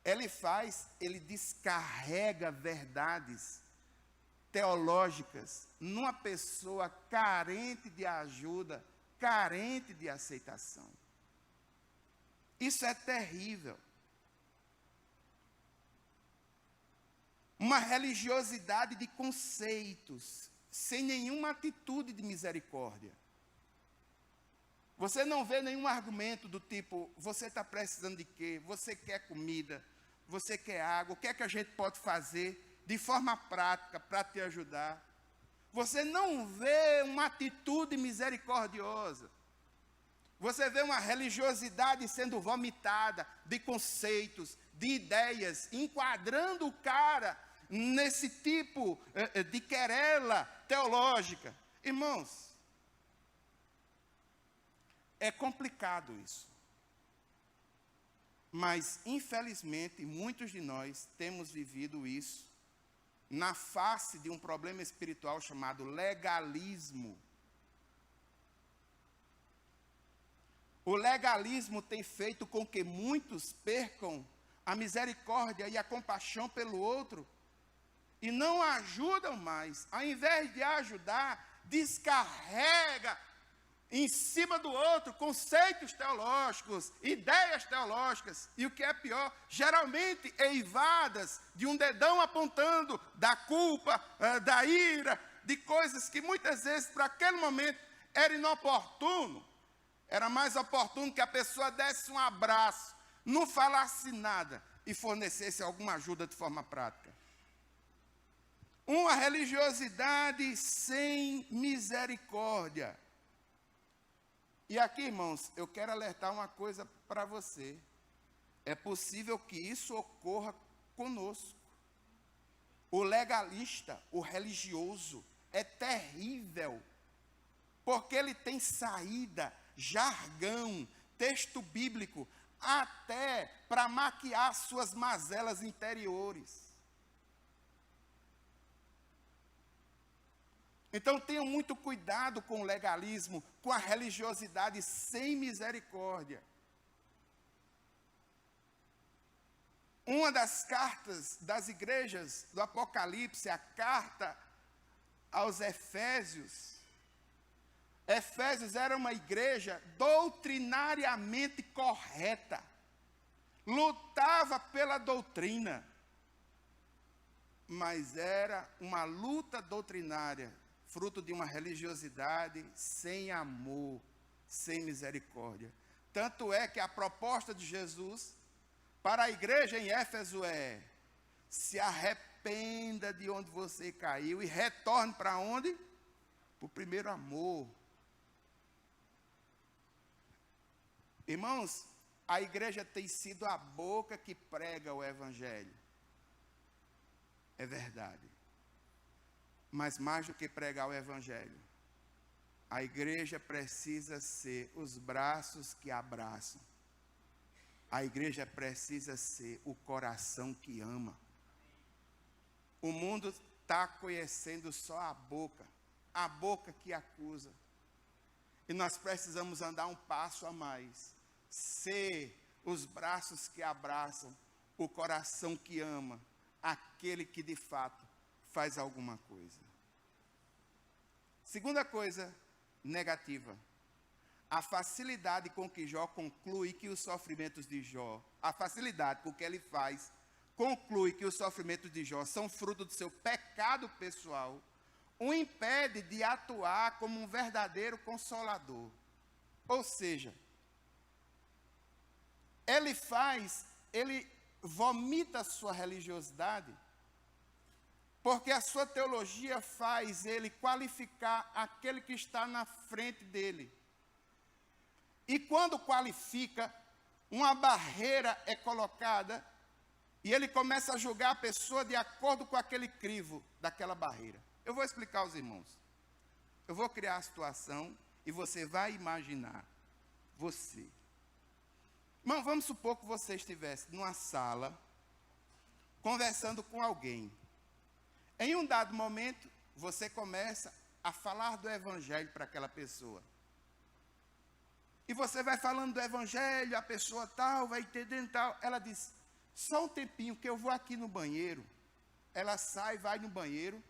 Speaker 1: Elifaz, ele descarrega verdades teológicas numa pessoa carente de ajuda, carente de aceitação. Isso é terrível. uma religiosidade de conceitos, sem nenhuma atitude de misericórdia. Você não vê nenhum argumento do tipo, você está precisando de quê? Você quer comida? Você quer água? O que é que a gente pode fazer de forma prática para te ajudar? Você não vê uma atitude misericordiosa. Você vê uma religiosidade sendo vomitada de conceitos, de ideias, enquadrando o cara nesse tipo de querela teológica. Irmãos, é complicado isso. Mas, infelizmente, muitos de nós temos vivido isso na face de um problema espiritual chamado legalismo. O legalismo tem feito com que muitos percam a misericórdia e a compaixão pelo outro e não ajudam mais. Ao invés de ajudar, descarrega em cima do outro conceitos teológicos, ideias teológicas, e o que é pior, geralmente eivadas de um dedão apontando da culpa, da ira, de coisas que muitas vezes para aquele momento era inoportuno. Era mais oportuno que a pessoa desse um abraço, não falasse nada e fornecesse alguma ajuda de forma prática. Uma religiosidade sem misericórdia. E aqui, irmãos, eu quero alertar uma coisa para você. É possível que isso ocorra conosco. O legalista, o religioso, é terrível, porque ele tem saída, jargão, texto bíblico, até para maquiar suas mazelas interiores. Então tenham muito cuidado com o legalismo, com a religiosidade sem misericórdia. Uma das cartas das igrejas do Apocalipse, a carta aos Efésios. Efésios era uma igreja doutrinariamente correta. Lutava pela doutrina. Mas era uma luta doutrinária, fruto de uma religiosidade sem amor, sem misericórdia. Tanto é que a proposta de Jesus para a igreja em Éfeso é: se arrependa de onde você caiu e retorne para onde? Para o primeiro amor. Irmãos, a igreja tem sido a boca que prega o evangelho. É verdade. Mas mais do que pregar o evangelho, a igreja precisa ser os braços que abraçam. A igreja precisa ser o coração que ama. O mundo está conhecendo só a boca que acusa. E nós precisamos andar um passo a mais. Ser os braços que abraçam, o coração que ama, aquele que de fato faz alguma coisa. Segunda coisa negativa, a facilidade com que Jó conclui que os sofrimentos de Jó, a facilidade com que ele faz, conclui que os sofrimentos de Jó são fruto do seu pecado pessoal, o impede de atuar como um verdadeiro consolador. Ou seja, ele vomita a sua religiosidade, porque a sua teologia faz ele qualificar aquele que está na frente dele. E quando qualifica, uma barreira é colocada, e ele começa a julgar a pessoa de acordo com aquele crivo daquela barreira. Eu vou explicar aos irmãos. Eu vou criar a situação e você vai imaginar. Você. Irmão, vamos supor que você estivesse numa sala, conversando com alguém. Em um dado momento, você começa a falar do evangelho para aquela pessoa. E você vai falando do evangelho, a pessoa tal, vai entendendo tal. Ela diz, só um tempinho que eu vou aqui no banheiro. Ela sai, vai no banheiro.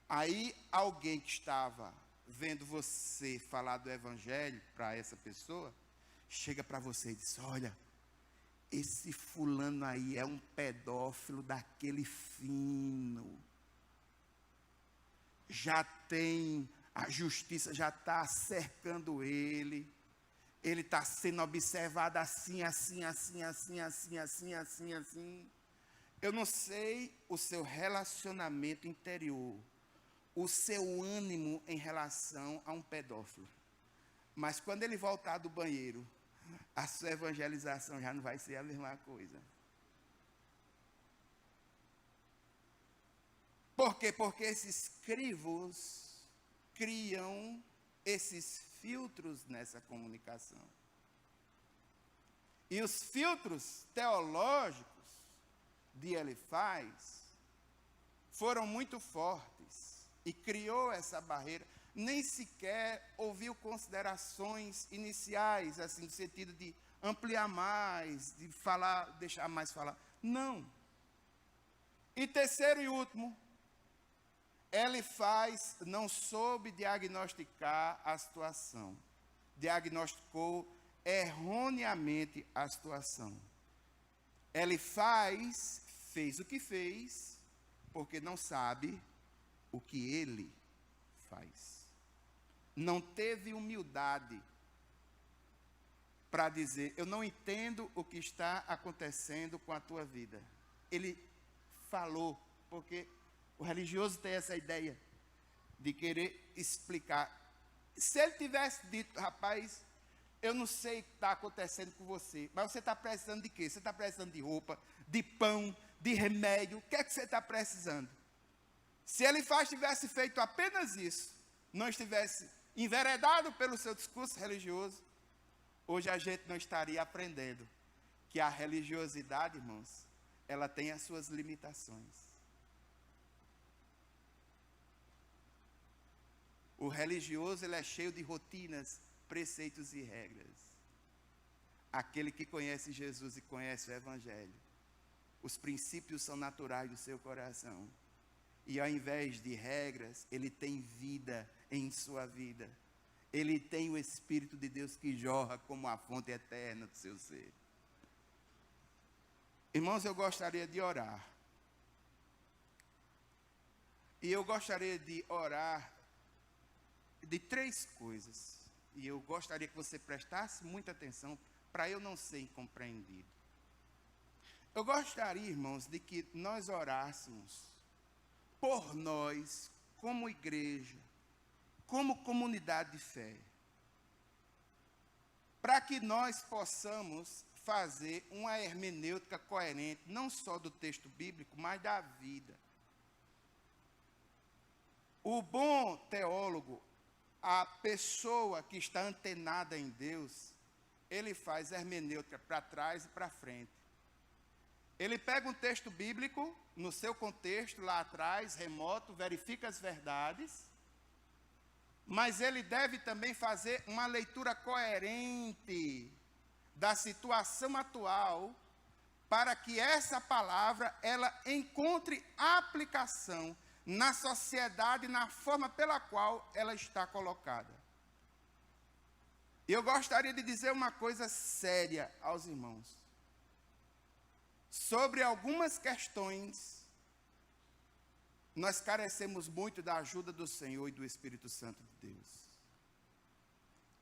Speaker 1: Aí alguém que estava vendo você falar do evangelho para essa pessoa, chega para você e diz, olha, esse fulano aí é um pedófilo daquele fino. Já tem, a justiça já está cercando ele. Ele está sendo observado assim. Eu não sei o seu relacionamento interior, o seu ânimo em relação a um pedófilo. Mas quando ele voltar do banheiro, a sua evangelização já não vai ser a mesma coisa. Por quê? Porque esses crivos criam esses filtros nessa comunicação. E os filtros teológicos de Elifaz foram muito fortes e criou essa barreira. Nem sequer ouviu considerações iniciais, assim, no sentido de ampliar mais, de falar, deixar mais falar. Não. E terceiro e último, Elifaz não soube diagnosticar a situação. Diagnosticou erroneamente a situação. Elifaz fez o que fez, porque não sabe o que ele faz. Não teve humildade para dizer, eu não entendo o que está acontecendo com a tua vida. Ele falou, porque o religioso tem essa ideia de querer explicar. Se ele tivesse dito, rapaz, eu não sei o que está acontecendo com você, mas você está precisando de quê? Você está precisando de roupa, de pão, de remédio, o que é que você está precisando? Se Elifaz tivesse feito apenas isso, não estivesse enveredado pelo seu discurso religioso, hoje a gente não estaria aprendendo que a religiosidade, irmãos, ela tem as suas limitações. O religioso, ele é cheio de rotinas, preceitos e regras. Aquele que conhece Jesus e conhece o Evangelho, os princípios são naturais do seu coração. E ao invés de regras, ele tem vida em sua vida. Ele tem o Espírito de Deus que jorra como a fonte eterna do seu ser. Irmãos, eu gostaria de orar. E eu gostaria de orar de 3 coisas. E eu gostaria que você prestasse muita atenção para eu não ser incompreendido. Eu gostaria, irmãos, de que nós orássemos por nós, como igreja, como comunidade de fé, para que nós possamos fazer uma hermenêutica coerente, não só do texto bíblico, mas da vida. O bom teólogo, a pessoa que está antenada em Deus, ele faz hermenêutica para trás e para frente. Ele pega um texto bíblico, no seu contexto, lá atrás, remoto, verifica as verdades, mas ele deve também fazer uma leitura coerente da situação atual, para que essa palavra, ela encontre aplicação na sociedade, na forma pela qual ela está colocada. Eu gostaria de dizer uma coisa séria aos irmãos. Sobre algumas questões, nós carecemos muito da ajuda do Senhor e do Espírito Santo de Deus.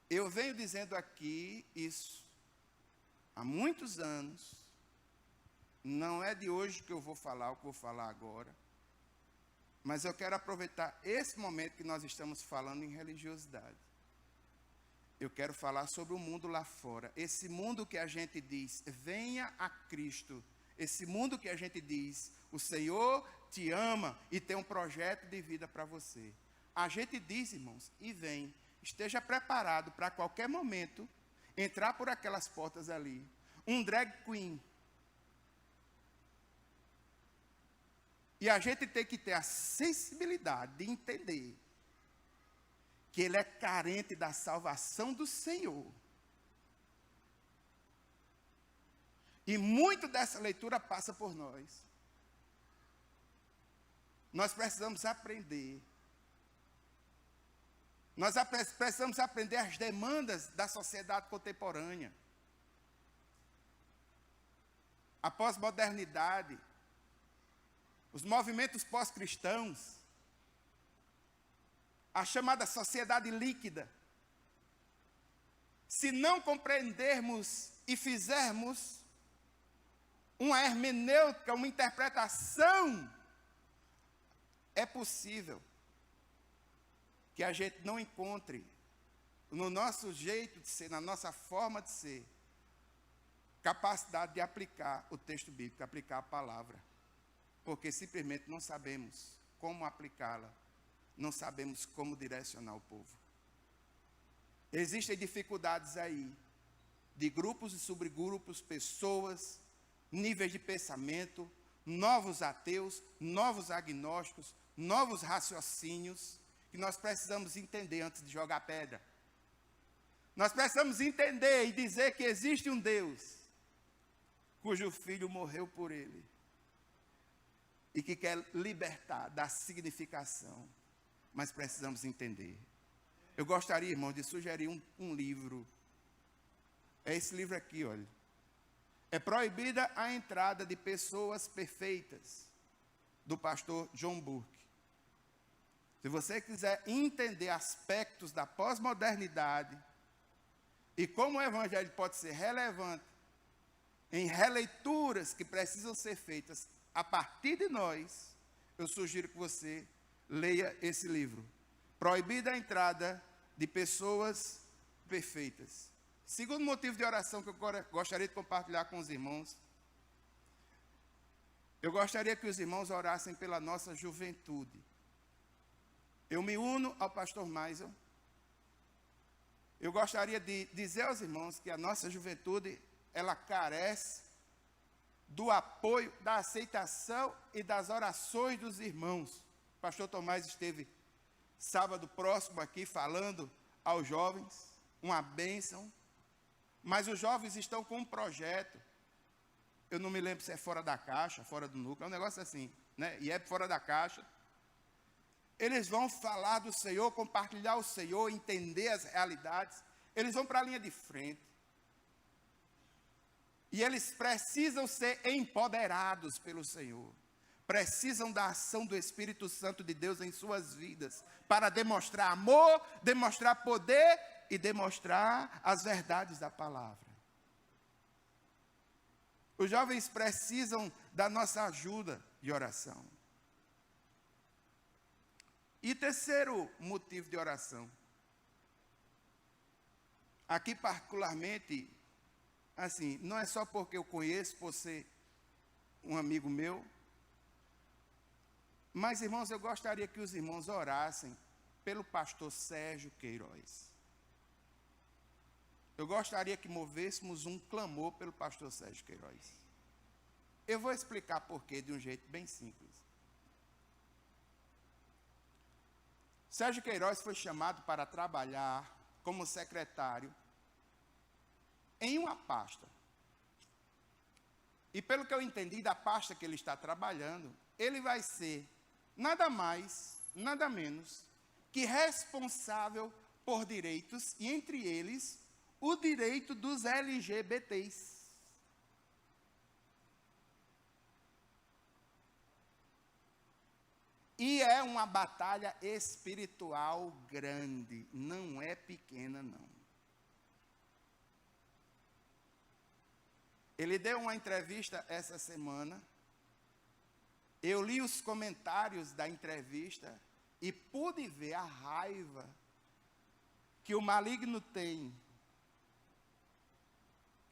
Speaker 1: Eu venho dizendo aqui isso há muitos anos, não é de hoje que eu vou falar o que vou falar agora, mas eu quero aproveitar esse momento que nós estamos falando em religiosidade. Eu quero falar sobre o mundo lá fora, esse mundo que a gente diz, venha a Cristo. Esse mundo que a gente diz, o Senhor te ama e tem um projeto de vida para você. A gente diz, irmãos, e vem, esteja preparado para qualquer momento entrar por aquelas portas ali, um drag queen. E a gente tem que ter a sensibilidade de entender que ele é carente da salvação do Senhor. E muito dessa leitura passa por nós. Nós precisamos aprender. Nós precisamos aprender as demandas da sociedade contemporânea. a pós-modernidade, os movimentos pós-cristãos, a chamada sociedade líquida, se não compreendermos e fizermos uma hermenêutica, uma interpretação, é possível que a gente não encontre no nosso jeito de ser, na nossa forma de ser, capacidade de aplicar o texto bíblico, aplicar a palavra, porque simplesmente não sabemos como aplicá-la, não sabemos como direcionar o povo. Existem dificuldades aí, de grupos e subgrupos, pessoas, níveis de pensamento, novos ateus, novos agnósticos, novos raciocínios, que nós precisamos entender antes de jogar pedra. Nós precisamos entender e dizer que existe um Deus, cujo Filho morreu por ele, e que quer libertar da significação, mas precisamos entender. Eu gostaria, irmão, de sugerir um livro. É esse livro aqui, olha. É Proibida a Entrada de Pessoas Perfeitas, do pastor John Burke. Se você quiser entender aspectos da pós-modernidade e como o evangelho pode ser relevante em releituras que precisam ser feitas a partir de nós, eu sugiro que você leia esse livro. Proibida a Entrada de Pessoas Perfeitas. Segundo motivo de oração que eu gostaria de compartilhar com os irmãos, eu gostaria que os irmãos orassem pela nossa juventude. Eu me uno ao pastor Maisel. Eu gostaria de dizer aos irmãos que a nossa juventude, ela carece do apoio, da aceitação e das orações dos irmãos. O pastor Tomás esteve sábado próximo aqui falando aos jovens, uma bênção. Mas os jovens estão com um projeto. Eu não me lembro se é fora da caixa, fora do núcleo, é um negócio assim, né? E é fora da caixa. Eles vão falar do Senhor, compartilhar o Senhor, entender as realidades. Eles vão para a linha de frente. E eles precisam ser empoderados pelo Senhor. Precisam da ação do Espírito Santo de Deus em suas vidas, para demonstrar amor, demonstrar poder e demonstrar as verdades da palavra. Os jovens precisam da nossa ajuda de oração. E terceiro motivo de oração. Aqui particularmente, assim, não é só porque eu conheço, por ser um amigo meu, mas, irmãos, eu gostaria que os irmãos orassem pelo pastor Sérgio Queiroz. Eu gostaria que movêssemos um clamor pelo pastor Sérgio Queiroz. Eu vou explicar porquê de um jeito bem simples. Sérgio Queiroz foi chamado para trabalhar como secretário em uma pasta. E pelo que eu entendi da pasta que ele está trabalhando, ele vai ser nada mais, nada menos que responsável por direitos, e entre eles, o direito dos LGBTs. E é uma batalha espiritual grande, não é pequena, não. Ele deu uma entrevista essa semana. Eu li os comentários da entrevista e pude ver a raiva que o maligno tem.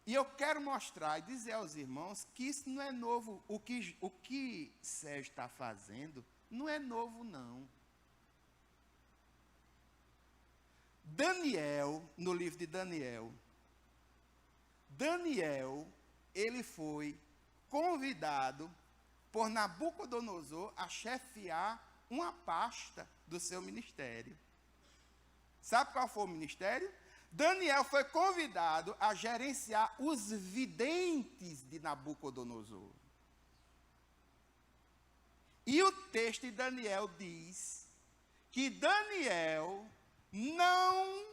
Speaker 1: E eu quero mostrar e dizer aos irmãos que isso não é novo. O que Sérgio está fazendo não é novo, não. Daniel, no livro de Daniel, ele foi convidado por Nabucodonosor a chefiar uma pasta do seu ministério. Sabe qual foi o ministério? Daniel foi convidado a gerenciar os videntes de Nabucodonosor. E o texto de Daniel diz que Daniel não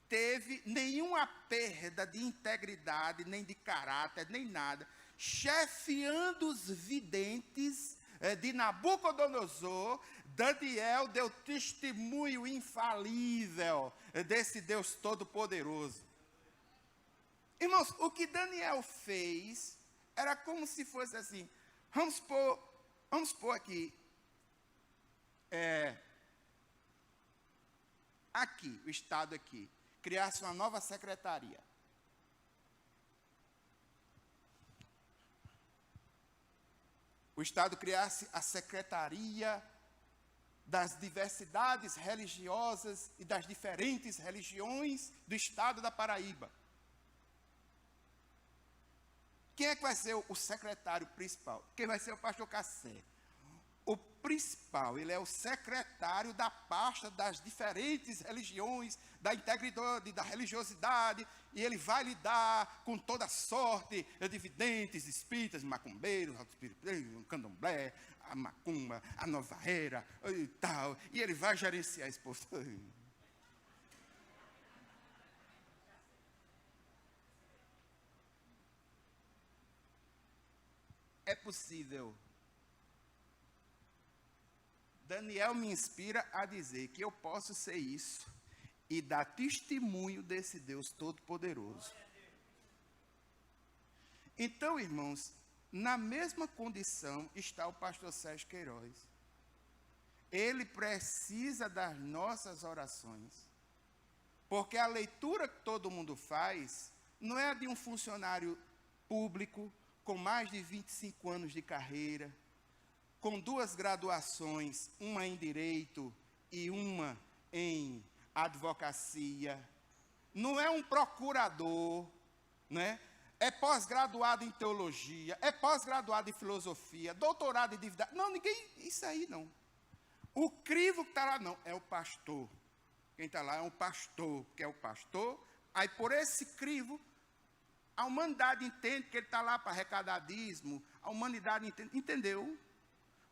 Speaker 1: teve nenhuma perda de integridade, nem de caráter, nem nada. chefiando os videntes de Nabucodonosor, Daniel deu testemunho infalível desse Deus Todo-Poderoso. Irmãos, o que Daniel fez era como se fosse assim, vamos pôr aqui, aqui, o Estado aqui, criasse uma nova secretaria. O Estado criasse a Secretaria das Diversidades Religiosas e das diferentes religiões do Estado da Paraíba. Quem é que vai ser o secretário principal? Quem vai ser o pastor Cassé? O principal, ele é o secretário da pasta das diferentes religiões, da integridade, da religiosidade, e ele vai lidar com toda sorte de videntes, espíritas, macumbeiros, candomblé, a macumba, a nova era e tal, e ele vai gerenciar esse povo. É possível. Daniel me inspira a dizer que eu posso ser isso e dar testemunho desse Deus Todo-Poderoso. Então, irmãos, na mesma condição está o pastor Sérgio Queiroz. Ele precisa das nossas orações, porque a leitura que todo mundo faz não é a de um funcionário público com mais de 25 anos de carreira, com 2 graduações, uma em Direito e uma em Advocacia. Não é um procurador, né? É pós-graduado em Teologia, é pós-graduado em Filosofia, doutorado em Divindade. Não, ninguém, isso aí não. O crivo que está lá não, é o pastor. Quem está lá é um pastor, que é o pastor. Aí por esse crivo, a humanidade entende que ele está lá para arrecadar dízimo, a humanidade entendeu?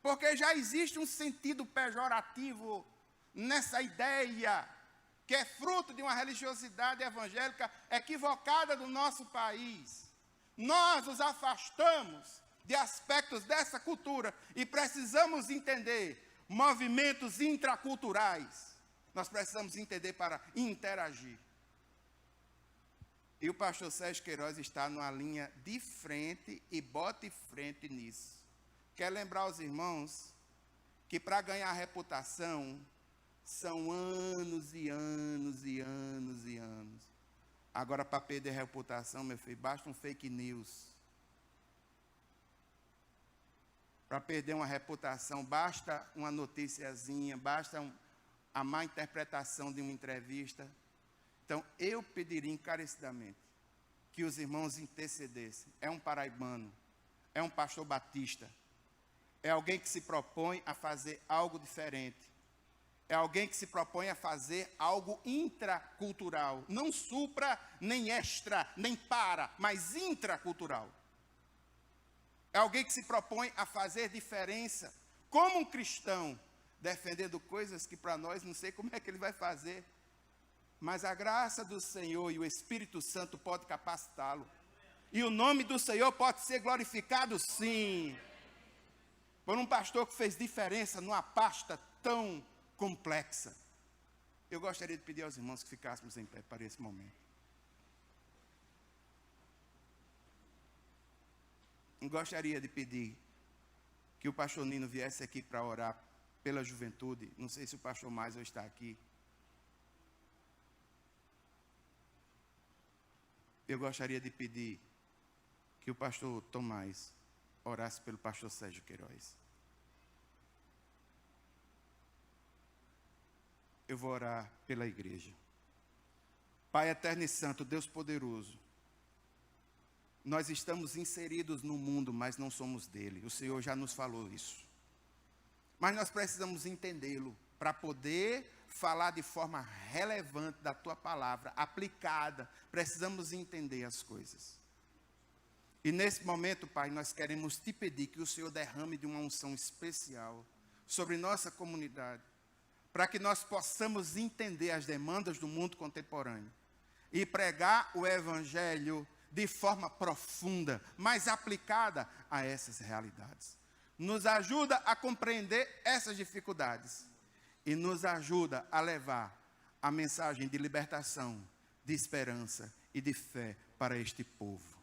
Speaker 1: Porque já existe um sentido pejorativo nessa ideia, que é fruto de uma religiosidade evangélica equivocada do nosso país. Nós nos afastamos de aspectos dessa cultura e precisamos entender movimentos intraculturais. Nós precisamos entender para interagir. E o pastor Sérgio Queiroz está numa linha de frente e bota de frente nisso. Quer lembrar aos irmãos que para ganhar reputação são anos e anos e anos e anos. Agora, para perder reputação, meu filho, basta um fake news. Para perder uma reputação, basta uma noticiazinha, basta a má interpretação de uma entrevista. Então, eu pediria encarecidamente que os irmãos intercedessem. É um paraibano, é um pastor batista, é alguém que se propõe a fazer algo diferente. É alguém que se propõe a fazer algo intracultural. Não supra, nem extra, nem para, mas intracultural. É alguém que se propõe a fazer diferença. Como um cristão, defendendo coisas que para nós não sei como é que ele vai fazer. Mas a graça do Senhor e o Espírito Santo pode capacitá-lo. E o nome do Senhor pode ser glorificado, sim. Por um pastor que fez diferença numa pasta tão complexa. Eu gostaria de pedir aos irmãos que ficássemos em pé para esse momento. Eu gostaria de pedir que o pastor Nino viesse aqui para orar pela juventude. Não sei se o pastor Maisel está aqui. Eu gostaria de pedir que o pastor Tomás orasse pelo pastor Sérgio Queiroz. Eu vou orar pela igreja. Pai eterno e santo, Deus poderoso, nós estamos inseridos no mundo, mas não somos dele. O Senhor já nos falou isso. Mas nós precisamos entendê-lo para poder falar de forma relevante da tua palavra, aplicada. Precisamos entender as coisas. E nesse momento, Pai, nós queremos te pedir que o Senhor derrame de uma unção especial sobre nossa comunidade, para que nós possamos entender as demandas do mundo contemporâneo e pregar o evangelho de forma profunda, mais aplicada a essas realidades. Nos ajuda a compreender essas dificuldades e nos ajuda a levar a mensagem de libertação, de esperança e de fé para este povo.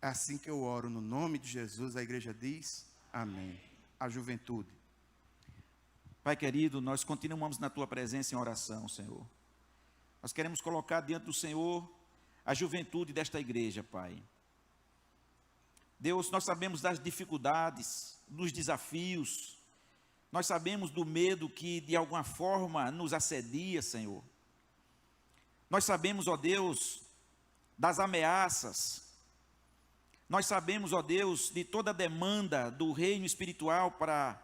Speaker 1: É assim que eu oro no nome de Jesus. A igreja diz amém. A juventude.
Speaker 2: Pai querido, nós continuamos na Tua presença em oração, Senhor. Nós queremos colocar diante do Senhor a juventude desta igreja, Pai. Deus, nós sabemos das dificuldades, dos desafios, nós sabemos do medo que de alguma forma nos assedia, Senhor. Nós sabemos, ó Deus, das ameaças. Nós sabemos, ó Deus, de toda a demanda do reino espiritual para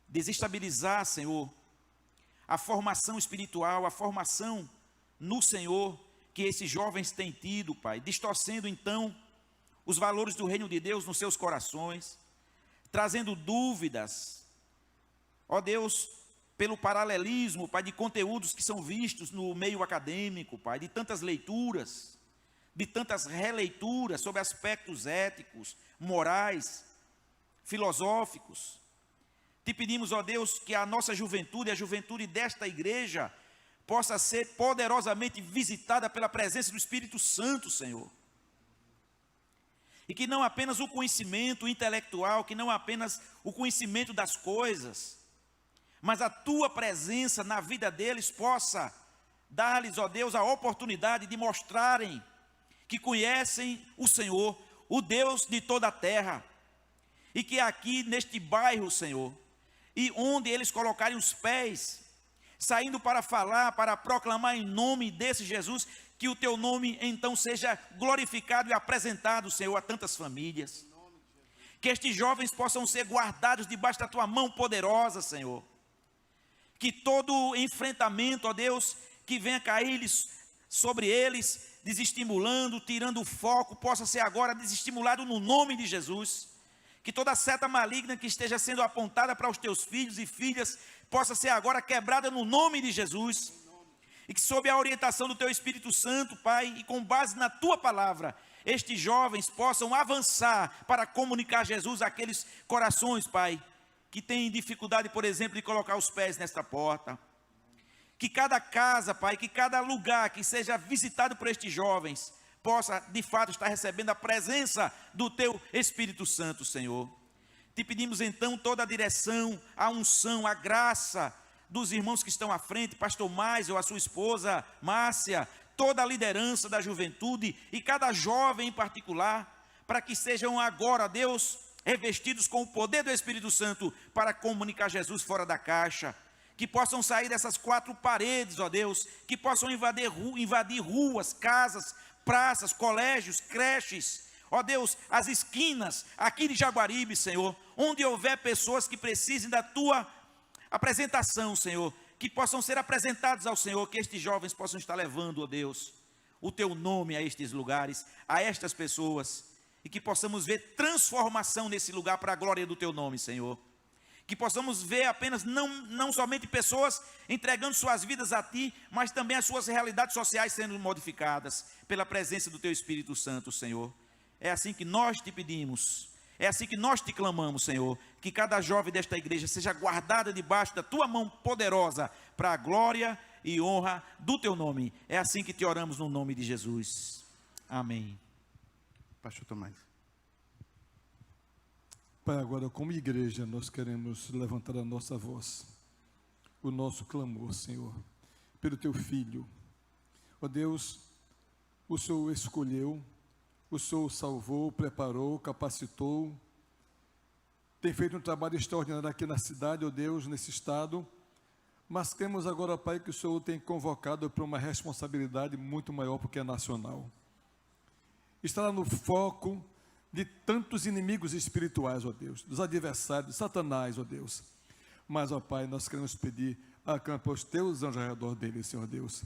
Speaker 2: desestabilizar, Senhor, a formação espiritual, a formação no Senhor que esses jovens têm tido, Pai, distorcendo então os valores do reino de Deus nos seus corações, trazendo dúvidas, ó Deus, pelo paralelismo, Pai, de conteúdos que são vistos no meio acadêmico, Pai, de tantas leituras, de tantas releituras sobre aspectos éticos, morais, filosóficos. Te pedimos, ó Deus, que a nossa juventude, a juventude desta igreja, possa ser poderosamente visitada pela presença do Espírito Santo, Senhor. E que não apenas o conhecimento intelectual, que não apenas o conhecimento das coisas, mas a Tua presença na vida deles possa dar-lhes, ó Deus, a oportunidade de mostrarem que conhecem o Senhor, o Deus de toda a terra, e que aqui neste bairro, Senhor, e onde eles colocarem os pés, saindo para falar, para proclamar em nome desse Jesus, que o Teu nome então seja glorificado e apresentado, Senhor, a tantas famílias. Que estes jovens possam ser guardados debaixo da Tua mão poderosa, Senhor. Que todo enfrentamento, ó Deus, que venha cair sobre eles, desestimulando, tirando o foco, possa ser agora desestimulado no nome de Jesus. Que toda seta maligna que esteja sendo apontada para os Teus filhos e filhas, possa ser agora quebrada no nome de Jesus. E que sob a orientação do Teu Espírito Santo, Pai, e com base na Tua palavra, estes jovens possam avançar para comunicar Jesus àqueles corações, Pai, que têm dificuldade, por exemplo, de colocar os pés nesta porta. Que cada casa, Pai, que cada lugar que seja visitado por estes jovens, possa de fato estar recebendo a presença do Teu Espírito Santo, Senhor. Te pedimos então toda a direção, a unção, a graça dos irmãos que estão à frente, pastor Maisel, a sua esposa Márcia, toda a liderança da juventude e cada jovem em particular, para que sejam agora, Deus, revestidos com o poder do Espírito Santo para comunicar Jesus fora da caixa. Que possam sair dessas quatro paredes, ó Deus, que possam invadir ruas, casas, praças, colégios, creches, ó Deus, as esquinas aqui de Jaguaribe, Senhor, onde houver pessoas que precisem da Tua apresentação, Senhor, que possam ser apresentados ao Senhor, que estes jovens possam estar levando, ó Deus, o Teu nome a estes lugares, a estas pessoas, e que possamos ver transformação nesse lugar para a glória do Teu nome, Senhor. Que possamos ver apenas não somente pessoas entregando suas vidas a Ti, mas também as suas realidades sociais sendo modificadas pela presença do Teu Espírito Santo, Senhor. É assim que nós Te pedimos, é assim que nós Te clamamos, Senhor, que cada jovem desta igreja seja guardada debaixo da Tua mão poderosa, para a glória e honra do Teu nome. É assim que Te oramos no nome de Jesus. Amém.
Speaker 1: Pastor Tomás.
Speaker 3: Pai, agora como igreja nós queremos levantar a nossa voz, o nosso clamor, Senhor, pelo Teu Filho. Ó Deus, o Senhor escolheu, o Senhor salvou, preparou, capacitou, tem feito um trabalho extraordinário aqui na cidade, ó Deus, nesse estado, mas temos agora, Pai, que o Senhor tem convocado para uma responsabilidade muito maior, porque é nacional. Está no foco de tantos inimigos espirituais, ó Deus, dos adversários, de Satanás, ó Deus. Mas, ó Pai, nós queremos pedir, acampa os Teus anjos ao redor dele, Senhor Deus.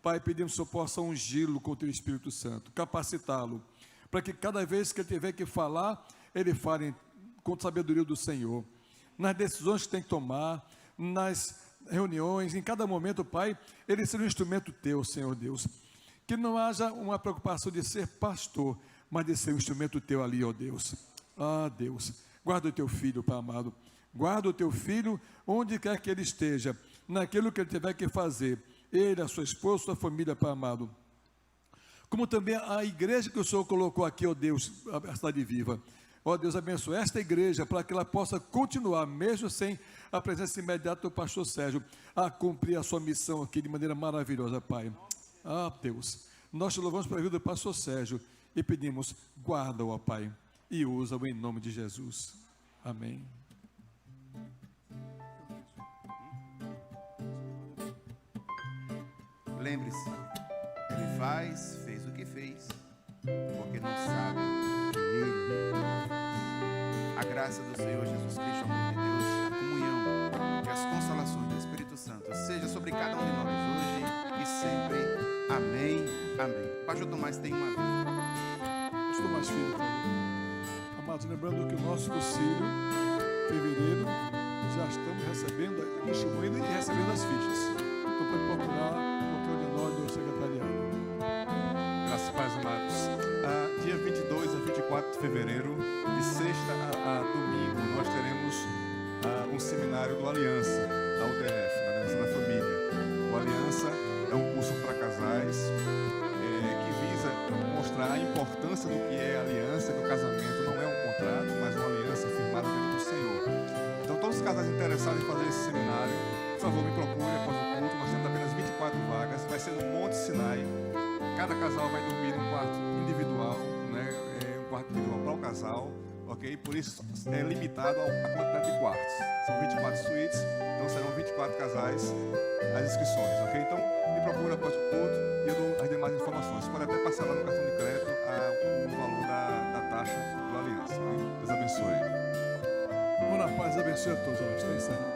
Speaker 3: Pai, pedimos que o Senhor possa ungí-lo com o Teu Espírito Santo, capacitá-lo, para que cada vez que ele tiver que falar, ele fale com a sabedoria do Senhor, nas decisões que tem que tomar, nas reuniões, em cada momento, Pai, ele seja um instrumento Teu, Senhor Deus. Que não haja uma preocupação de ser pastor, mas de ser um instrumento teu ali, ó Deus. Ah, Deus, guarda o teu filho, Pai amado. Guarda o teu filho onde quer que ele esteja, naquilo que ele tiver que fazer. Ele, a sua esposa, a sua família, Pai amado. Como também a igreja que o Senhor colocou aqui, ó Deus, a cidade viva. Ó Deus, abençoe esta igreja para que ela possa continuar, mesmo sem a presença imediata do pastor Sérgio, a cumprir a sua missão aqui de maneira maravilhosa, Pai. Ah, Deus, nós te louvamos pela vida do pastor Sérgio e pedimos, guarda-o, ó Pai, e usa-o em nome de Jesus. Amém.
Speaker 1: Lembre-se, ele fez o que fez, porque não sabe que ele faz. A graça do Senhor Jesus Cristo, o amor de Deus, a comunhão e as consolações do Espírito Santo seja sobre cada um de nós hoje e sempre. Amém, amém. Pastor Tomás tem uma vez.
Speaker 3: Pastor mais filho, por favor. Amados, lembrando que o nosso auxílio, fevereiro, já estamos recebendo, distribuindo e recebendo as fichas. Então pode procurar qualquer um de nós do secretariado.
Speaker 4: Graças a Deus, amados. Dia 22 a 24 de fevereiro, de sexta a domingo, nós teremos um seminário do Aliança, da UTF, da Aliança da Família. O Aliança é um curso para casais que visa mostrar a importância do que é a aliança, que o casamento não é um contrato, mas uma aliança firmada dentro do Senhor. Então, todos os casais interessados em fazer esse seminário, por favor, me procure após o culto. Nós temos apenas 24 vagas, vai ser no Monte Sinai. Cada casal vai dormir em um quarto individual, né? Um quarto individual para o casal, ok? Por isso é limitado à quantidade de quartos. São 24 suítes, então serão 24 casais as inscrições, ok? Então me procura após o culto e eu dou as demais informações. Você pode até passar lá no cartão de crédito o valor da taxa do Aliança. Né? Deus abençoe.
Speaker 3: Vamos na paz, abençoe a todos. Está encerrado.